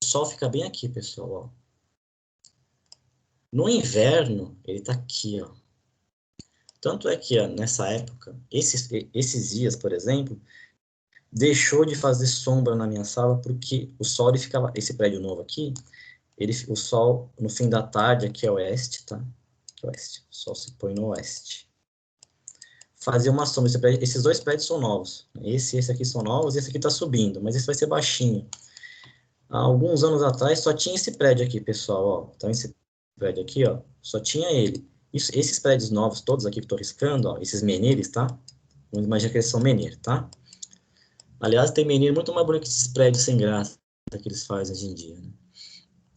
sol fica bem aqui, pessoal, ó. No inverno, ele tá aqui, ó. Tanto é que, ó, nessa época, esses dias, por exemplo, deixou de fazer sombra na minha sala porque o sol, ele ficava, esse prédio novo aqui, o sol, no fim da tarde, aqui é oeste, tá? Oeste, o sol se põe no oeste. Fazia uma sombra. Esses dois prédios são novos. Esse aqui são novos, esse aqui está subindo, mas esse vai ser baixinho. Há alguns anos atrás só tinha esse prédio aqui, pessoal. Ó. Então esse prédio aqui, ó, só tinha ele. Esses prédios novos, todos aqui que estou riscando, ó, esses menires, tá? Vamos imaginar que eles são menir, tá? Aliás, tem menir muito mais bonito que esses prédios sem graça que eles fazem hoje em dia, né?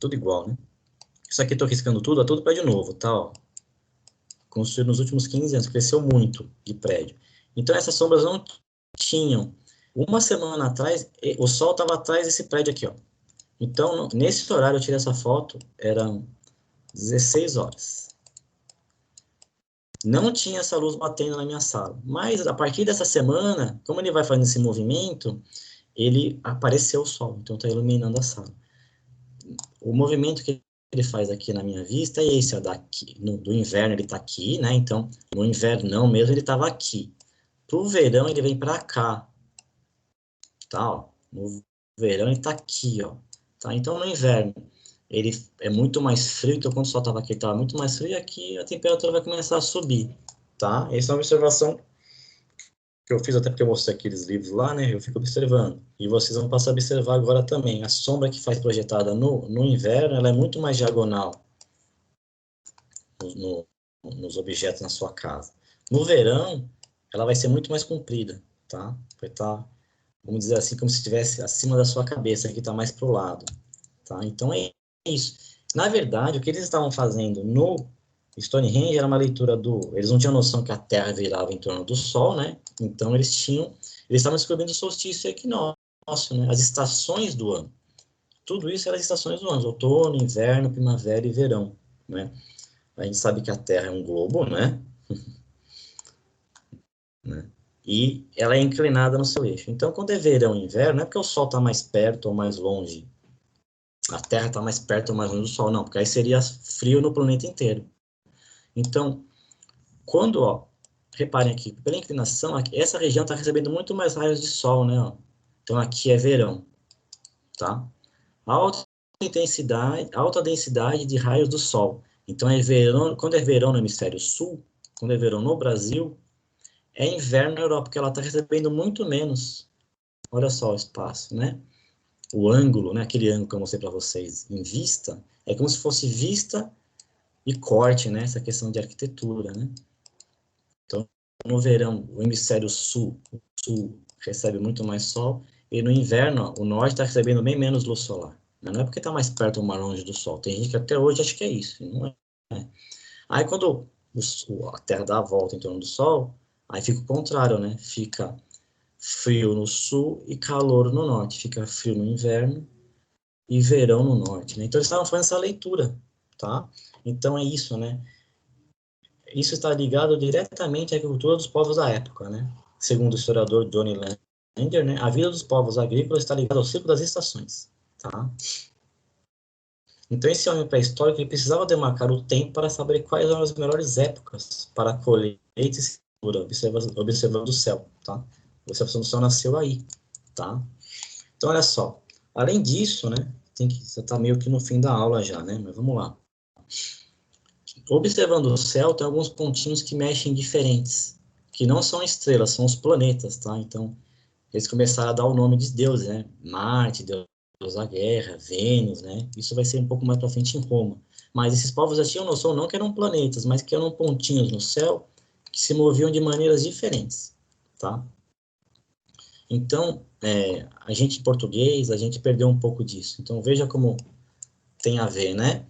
Tudo igual, né? Isso aqui estou riscando tudo, é tudo prédio novo, tá? Ó. Construído nos últimos 15 anos, cresceu muito de prédio. Então essas sombras não tinham. Uma semana atrás, o sol estava atrás desse prédio aqui, ó. Então, nesse horário eu tirei essa foto, eram 16 horas. Não tinha essa luz batendo na minha sala. Mas a partir dessa semana, como ele vai fazendo esse movimento, ele apareceu o sol, então está iluminando a sala. O movimento que ele faz aqui na minha vista é esse, ó, daqui, do inverno ele está aqui, né? Então, no inverno não mesmo, ele estava aqui. Pro verão ele vem para cá, tá? Ó. No verão ele está aqui, ó. Tá? Então, no inverno ele é muito mais frio, então quando o sol estava aqui, estava muito mais frio, e aqui a temperatura vai começar a subir, tá? Essa é uma observação que eu fiz até porque eu mostrei aqueles livros lá, né? Eu fico observando. E vocês vão passar a observar agora também. A sombra que faz projetada no inverno, ela é muito mais diagonal no, nos objetos na sua casa. No verão, ela vai ser muito mais comprida, tá? Vai estar, vamos dizer assim, como se estivesse acima da sua cabeça, aqui está mais para o lado, tá? Então é isso. Na verdade, o que eles estavam fazendo no Stonehenge era uma leitura eles não tinham noção que a Terra virava em torno do Sol, né? Então eles estavam descobrindo o solstício e equinócio, né? As estações do ano. Tudo isso eram as estações do ano: outono, inverno, primavera e verão, né? A gente sabe que a Terra é um globo, né? né? E ela é inclinada no seu eixo. Então, quando é verão e inverno, não é porque o Sol está mais perto ou mais longe, a Terra está mais perto ou mais longe do Sol, não, porque aí seria frio no planeta inteiro. Então, ó, reparem aqui, pela inclinação, essa região está recebendo muito mais raios de Sol, né? Ó. Então, aqui é verão, tá? Alta densidade de raios do Sol. Então, quando é verão no hemisfério sul, quando é verão no Brasil, é inverno na Europa, porque ela está recebendo muito menos. Olha só o espaço, né? O ângulo, né? Aquele ângulo que eu mostrei para vocês em vista, é como se fosse vista e corte, né? Essa questão de arquitetura, né? Então, no verão, o hemisfério sul recebe muito mais sol, e no inverno, o norte está recebendo bem menos luz solar. Mas não é porque está mais perto ou mais longe do sol. Tem gente que até hoje acha que é isso, não é? Aí, quando a Terra dá a volta em torno do Sol, aí fica o contrário, né? Fica frio no sul e calor no norte. Fica frio no inverno e verão no norte, né? Então, eles estavam fazendo essa leitura, tá? Então, é isso, né? Isso está ligado diretamente à agricultura dos povos da época, né? segundo o historiador Johnny Lander, né, a vida dos povos agrícolas está ligada ao ciclo das estações, tá? Então, esse homem pré-histórico ele precisava demarcar o tempo para saber quais eram as melhores épocas para a colheita e semeadura, observando o céu, tá? A observação do céu nasceu aí, tá? Então, olha só. Além disso, né, você está meio que no fim da aula já, né? Mas vamos lá. Observando o céu, tem alguns pontinhos que mexem diferentes, que não são estrelas, são os planetas, tá? Então, eles começaram a dar o nome de deuses, né? Marte, Deus da guerra, Vênus, né? Isso vai ser um pouco mais para frente em Roma. Mas esses povos já tinham noção não que eram planetas, mas que eram pontinhos no céu que se moviam de maneiras diferentes, tá? Então, a gente em português, a gente perdeu um pouco disso. Então, veja como tem a ver, né?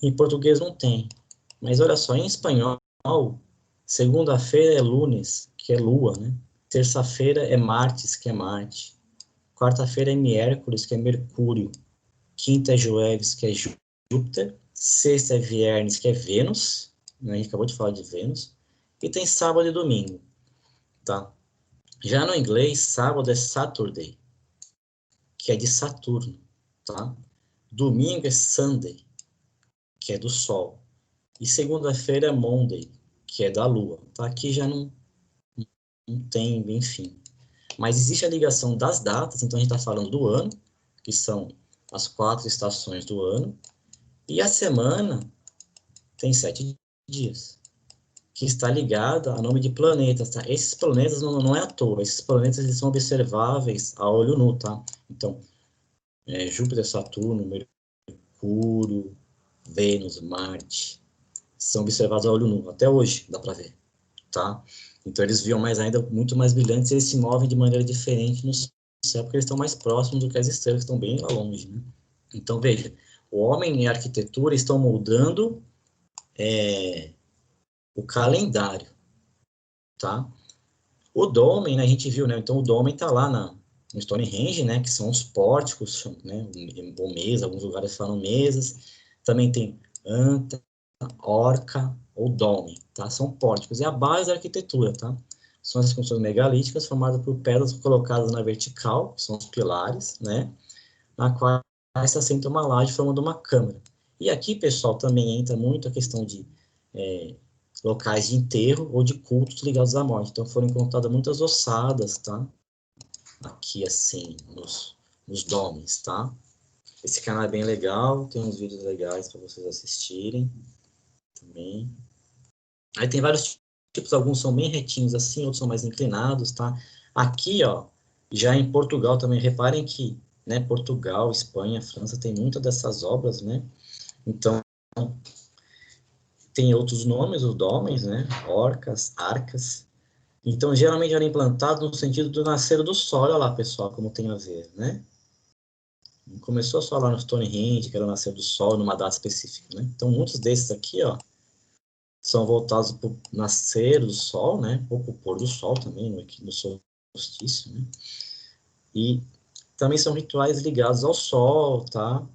Em português não tem. Mas olha só, em espanhol, segunda-feira é lunes, que é lua, né? Terça-feira é martes, que é Marte. Quarta-feira é miércoles, que é Mercúrio. Quinta é Jueves, que é Júpiter. Sexta é Viernes, que é Vênus. Né? A gente acabou de falar de Vênus. E tem sábado e domingo, tá? Já no inglês, sábado é Saturday, que é de Saturno, tá? Domingo é Sunday, que é do Sol. E segunda-feira é Monday, que é da Lua. Tá? Aqui já não tem, enfim. Mas existe a ligação das datas, então a gente está falando do ano, que são as 4 estações do ano, e a semana tem 7 dias, que está ligada a nome de planetas, tá? Esses planetas não é à toa, esses planetas eles são observáveis a olho nu, tá? Então, Júpiter, Saturno, Mercúrio, Vênus, Marte, são observados a olho nu, até hoje dá para ver, tá? Então eles viam mais ainda, muito mais brilhantes, e eles se movem de maneira diferente no céu, porque eles estão mais próximos do que as estrelas, que estão bem lá longe, né? Então, veja, o homem e a arquitetura estão moldando o calendário, tá? O Dome, né, a gente viu, né? Então, o Dome está lá no Stonehenge, né? Que são os pórticos, né? Ou mesa, alguns lugares falam mesas. Também tem anta, orca ou dome, tá? São pórticos. E a base da arquitetura, tá? São as construções megalíticas formadas por pedras colocadas na vertical, que são os pilares, né? Na qual se assenta uma laje formando uma câmara. E aqui, pessoal, também entra muito a questão de locais de enterro ou de cultos ligados à morte. Então, foram encontradas muitas ossadas, tá? Aqui, assim, nos domes, tá? Esse canal é bem legal, tem uns vídeos legais para vocês assistirem também. Aí tem vários tipos, alguns são bem retinhos assim, outros são mais inclinados, tá? Aqui, ó, já em Portugal também, reparem que, né, Portugal, Espanha, França, tem muitas dessas obras, né? Então, tem outros nomes, os domens, né? Orcas, arcas. Então, geralmente era implantado no sentido do nascer do sol, olha lá, pessoal, como tem a ver, né? Começou só lá no Stonehenge, que era o nascer do sol, numa data específica, né? Então, muitos desses aqui, ó, são voltados para o nascer do sol, né? Ou para o pôr do sol também, no solstício, né? E também são rituais ligados ao sol, tá?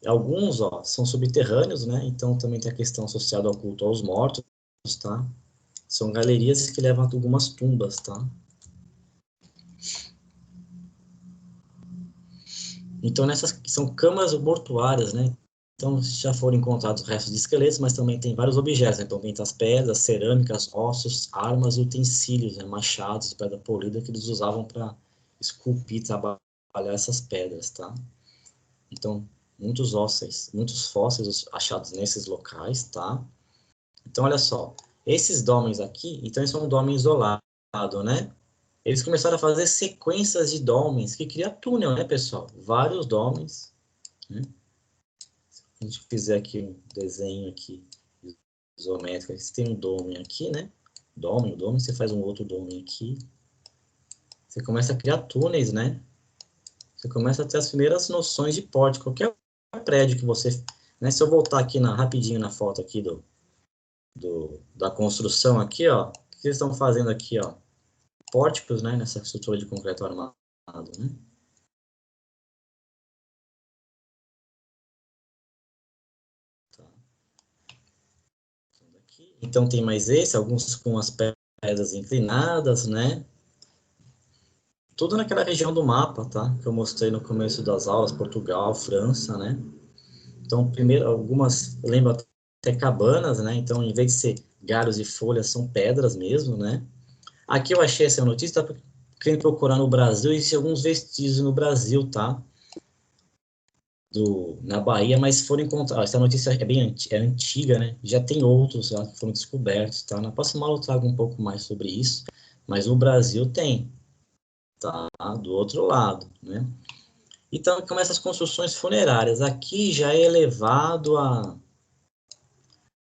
Alguns, ó, são subterrâneos, né? Então também tem a questão associada ao culto aos mortos, tá? São galerias que levam a algumas tumbas, tá? Então nessas são câmaras mortuárias, né? Então já foram encontrados restos de esqueletos, mas também tem vários objetos, né? Então tem as pedras, cerâmicas, ossos, armas e utensílios, né? Machados, pedra polida que eles usavam para esculpir, trabalhar essas pedras, tá? Então muitos fósseis achados nesses locais, tá? Então olha só, esses dómenes aqui, então são um dómen isolado, né? Eles começaram a fazer sequências de dólmens que cria túnel, né, pessoal? Vários dólmens, né? Se a gente fizer aqui um desenho aqui isométrico, você tem um dólmen aqui, né? Dólmen, você faz um outro dólmen aqui. Você começa a criar túneis, né? Você começa a ter as primeiras noções de pórtico. Qualquer prédio que você... Né? Se eu voltar aqui rapidinho na foto aqui da construção aqui, ó. O que eles estão fazendo aqui, ó? Pórticos, né? Nessa estrutura de concreto armado, né? Então tem mais esse, alguns com as pedras inclinadas, né? Tudo naquela região do mapa, tá? Que eu mostrei no começo das aulas, Portugal, França, né? Então, primeiro, algumas, eu lembro até cabanas, né? Então, em vez de ser galhos e folhas, são pedras mesmo, né? Aqui eu achei essa notícia, tá querendo procurar no Brasil, e alguns vestígios no Brasil, tá? Na Bahia, mas foram encontrados. Essa notícia é bem antiga, né? Já tem outros lá que foram descobertos, tá? Na próxima aula eu trago um pouco mais sobre isso, mas no Brasil tem, tá? Do outro lado, né? Então, começam as construções funerárias. Aqui já é elevado a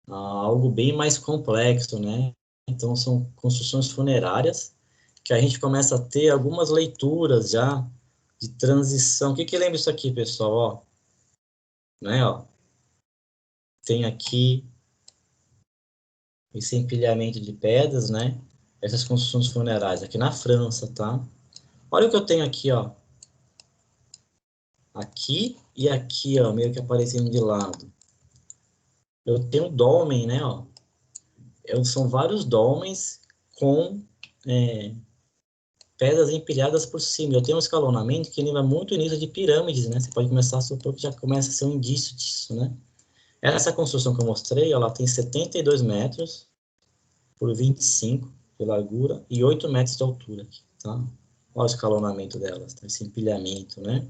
algo bem mais complexo, né? Então, são construções funerárias que a gente começa a ter algumas leituras já de transição. O que lembra isso aqui, pessoal? Ó, né, ó, tem aqui esse empilhamento de pedras, né? Essas construções funerárias aqui na França, tá? Olha o que eu tenho aqui, ó. Aqui e aqui, ó, meio que aparecendo de lado. Eu tenho dolmen, né, ó. São vários dolmens com pedras empilhadas por cima. Eu tenho um escalonamento que lembra muito o início de pirâmides, né? Você pode começar a supor que já começa a ser um indício disso, né? Essa construção que eu mostrei, ela tem 72 metros por 25 de largura e 8 metros de altura, tá? Olha o escalonamento delas, tá? Esse empilhamento, né?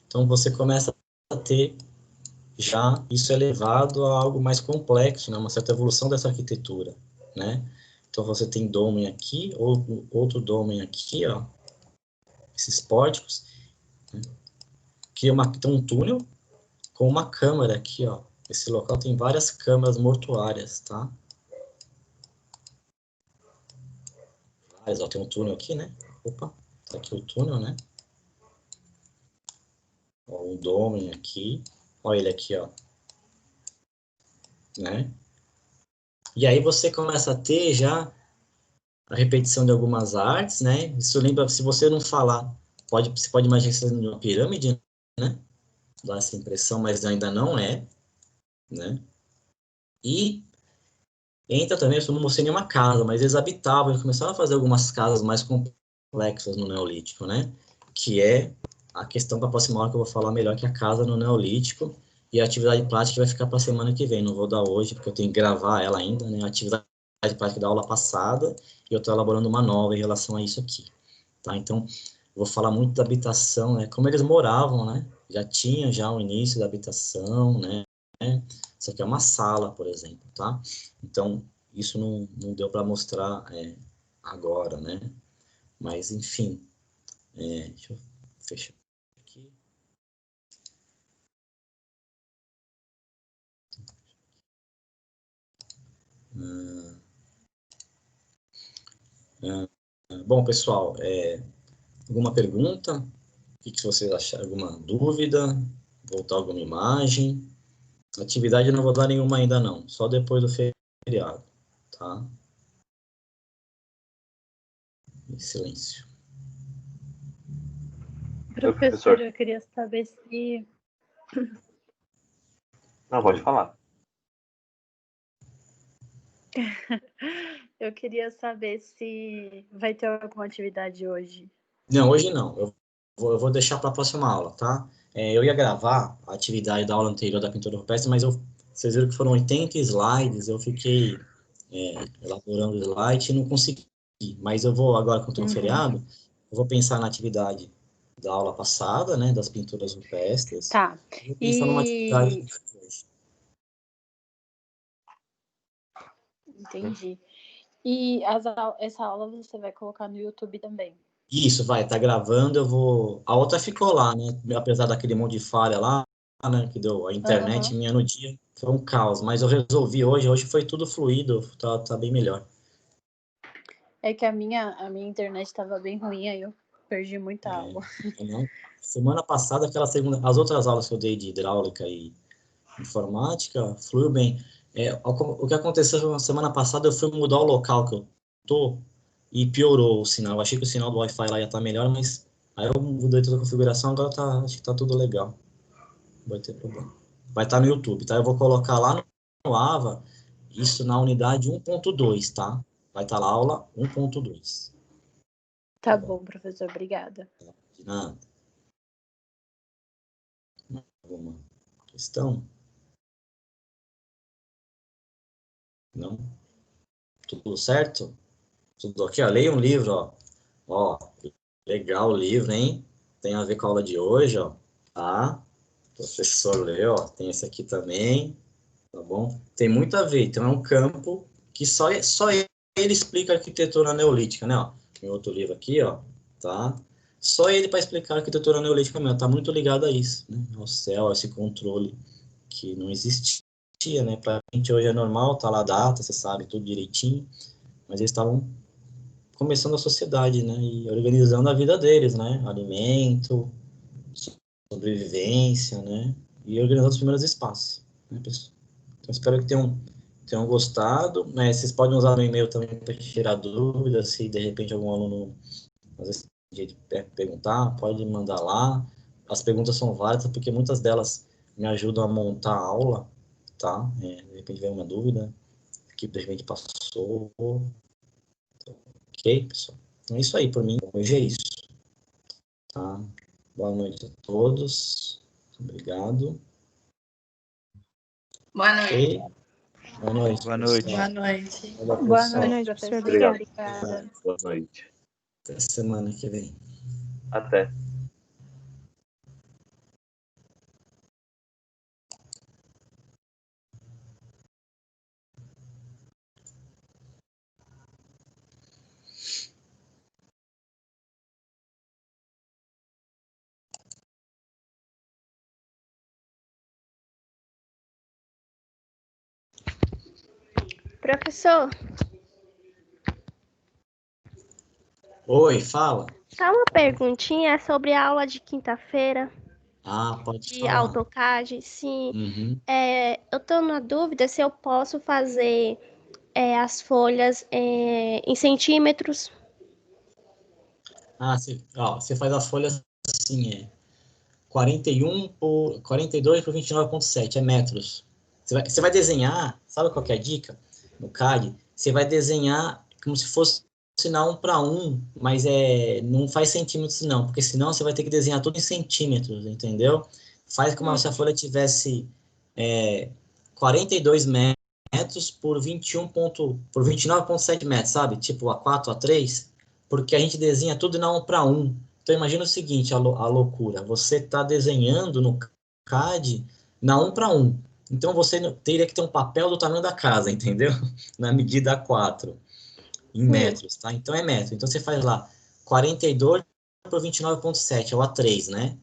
Então, você começa a ter já isso elevado a algo mais complexo, né? Uma certa evolução dessa arquitetura, né? Então, você tem dolmen aqui, outro dolmen aqui, ó, esses pórticos, né? Tem um túnel com uma câmara aqui, ó. Esse local tem várias câmaras mortuárias, tá? Ó, tem um túnel aqui, né? Opa, tá aqui o túnel, né? Ó, um dolmen aqui. Olha ele aqui, ó. Né? E aí você começa a ter já a repetição de algumas artes, né? Isso lembra, se você não falar, você pode imaginar que você está numa pirâmide, né? Dá essa impressão, mas ainda não é, né? E entra também, eu não mostrei nenhuma casa, mas eles habitavam, eles começaram a fazer algumas casas mais complexas no Neolítico, né? Que é a questão da próxima hora que eu vou falar melhor, que é a casa no Neolítico, e a atividade prática vai ficar para a semana que vem, não vou dar hoje, porque eu tenho que gravar ela ainda, né? A atividade prática da aula passada, e eu estou elaborando uma nova em relação a isso aqui, tá? Então, eu vou falar muito da habitação, né? Como eles moravam, né? Já tinha já o início da habitação, né? Isso aqui é uma sala, por exemplo, tá? Então, isso não deu para mostrar agora, né? Mas, enfim, deixa eu fechar aqui. Bom, pessoal, alguma pergunta? O que vocês acharam? Alguma dúvida? Voltar alguma imagem? Atividade eu não vou dar nenhuma ainda não, só depois do feriado, tá? Silêncio. Professor, eu queria saber se... Não, pode falar. Eu queria saber se vai ter alguma atividade hoje. Não, hoje não. Eu vou deixar para a próxima aula, tá? Eu ia gravar a atividade da aula anterior da pintura rupestre, mas vocês viram que foram 80 slides, eu fiquei elaborando slide e não consegui. Mas eu vou, agora que eu estou no feriado, eu vou pensar na atividade da aula passada, né, das pinturas rupestres. Tá. E vou pensar numa atividade de hoje. Entendi. E essa aula você vai colocar no YouTube também? Isso, tá gravando, eu vou... A outra ficou lá, né? Apesar daquele monte de falha lá, né? Que deu a internet minha no dia, foi um caos. Mas eu resolvi hoje foi tudo fluido, tá bem melhor. É que a minha internet estava bem ruim, aí eu perdi muita aula. Não. Semana passada, as outras aulas que eu dei de hidráulica e informática, fluiu bem. O que aconteceu na semana passada, eu fui mudar o local que eu tô e piorou o sinal. Eu achei que o sinal do Wi-Fi lá ia estar melhor, mas aí eu mudei toda a configuração, agora acho que tá tudo legal. Não vai ter problema. Vai estar no YouTube, tá? Eu vou colocar lá no Ava Isso na unidade 1.2, tá? Vai estar lá a aula 1.2. Tá bom, professor. Obrigada. De nada. Alguma questão? Não? Tudo certo? Tudo ok? Ó, leia um livro, ó. Ó, legal o livro, hein? Tem a ver com a aula de hoje, ó. Tá? O professor leu, ó. Tem esse aqui também, tá bom? Tem muito a ver. Então, é um campo que só ele explica a arquitetura neolítica, né? Ó, tem outro livro aqui, ó. Tá? Só ele para explicar a arquitetura neolítica mesmo. Tá muito ligado a isso, né? Ao céu, a esse controle que não existia, né? Pra gente hoje é normal, tá lá a data, você sabe, tudo direitinho. Mas eles estavam começando a sociedade, né? E organizando a vida deles, né? Alimento, sobrevivência, né? E organizando os primeiros espaços, né, pessoal? Então, espero que tenham gostado, né? Vocês podem usar o e-mail também para tirar dúvidas, se de repente algum aluno às vezes de perguntar, pode mandar lá. As perguntas são válidas, porque muitas delas me ajudam a montar a aula, tá? De repente vem uma dúvida, que de repente passou. Ok, pessoal? Então é isso aí, por mim, hoje é isso. Tá? Boa noite a todos. Obrigado. Boa noite. Ok? Boa noite. Boa noite. Boa noite. Olha, Boa pessoal. noite, professor. Obrigado. Obrigada. Boa noite. Até semana que vem. Até. Professor, Oi, fala. só uma perguntinha sobre a aula de quinta-feira Ah, pode de falar. AutoCAD. Sim, Uhum. eu tô na dúvida se eu posso fazer as folhas em centímetros. Ah, você faz a folha assim, 42 por 29,7, é metros. Você vai desenhar, sabe qual que é a dica? No CAD, você vai desenhar como se fosse na 1 para 1, mas não faz centímetros não, porque senão você vai ter que desenhar tudo em centímetros, entendeu? Faz como se a folha tivesse 42 metros por 29,7 metros, sabe? Tipo A4, A3, porque a gente desenha tudo na 1 para 1. Então, imagina o seguinte, a loucura. Você está desenhando no CAD na 1 para 1. Então, você teria que ter um papel do tamanho da casa, entendeu? Na medida A4, em metros, tá? Então, é metro. Então, você faz lá 42 por 29,7, é o A3, né?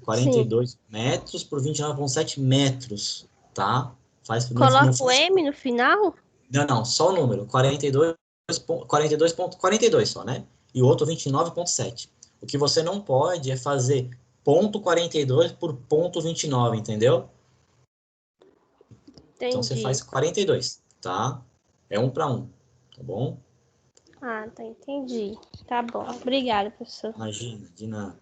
42 metros por 29,7 metros, tá? Não Coloco o faz... M no final? Não, só o número. 42,42 só, né? E o outro 29,7. O que você não pode é fazer ponto 42 por ponto 29, entendeu? Então você Entendi. faz 42, tá? É 1 para 1, tá bom? Ah, tá, entendi. Tá bom. Obrigada, professor. Imagina, de nada.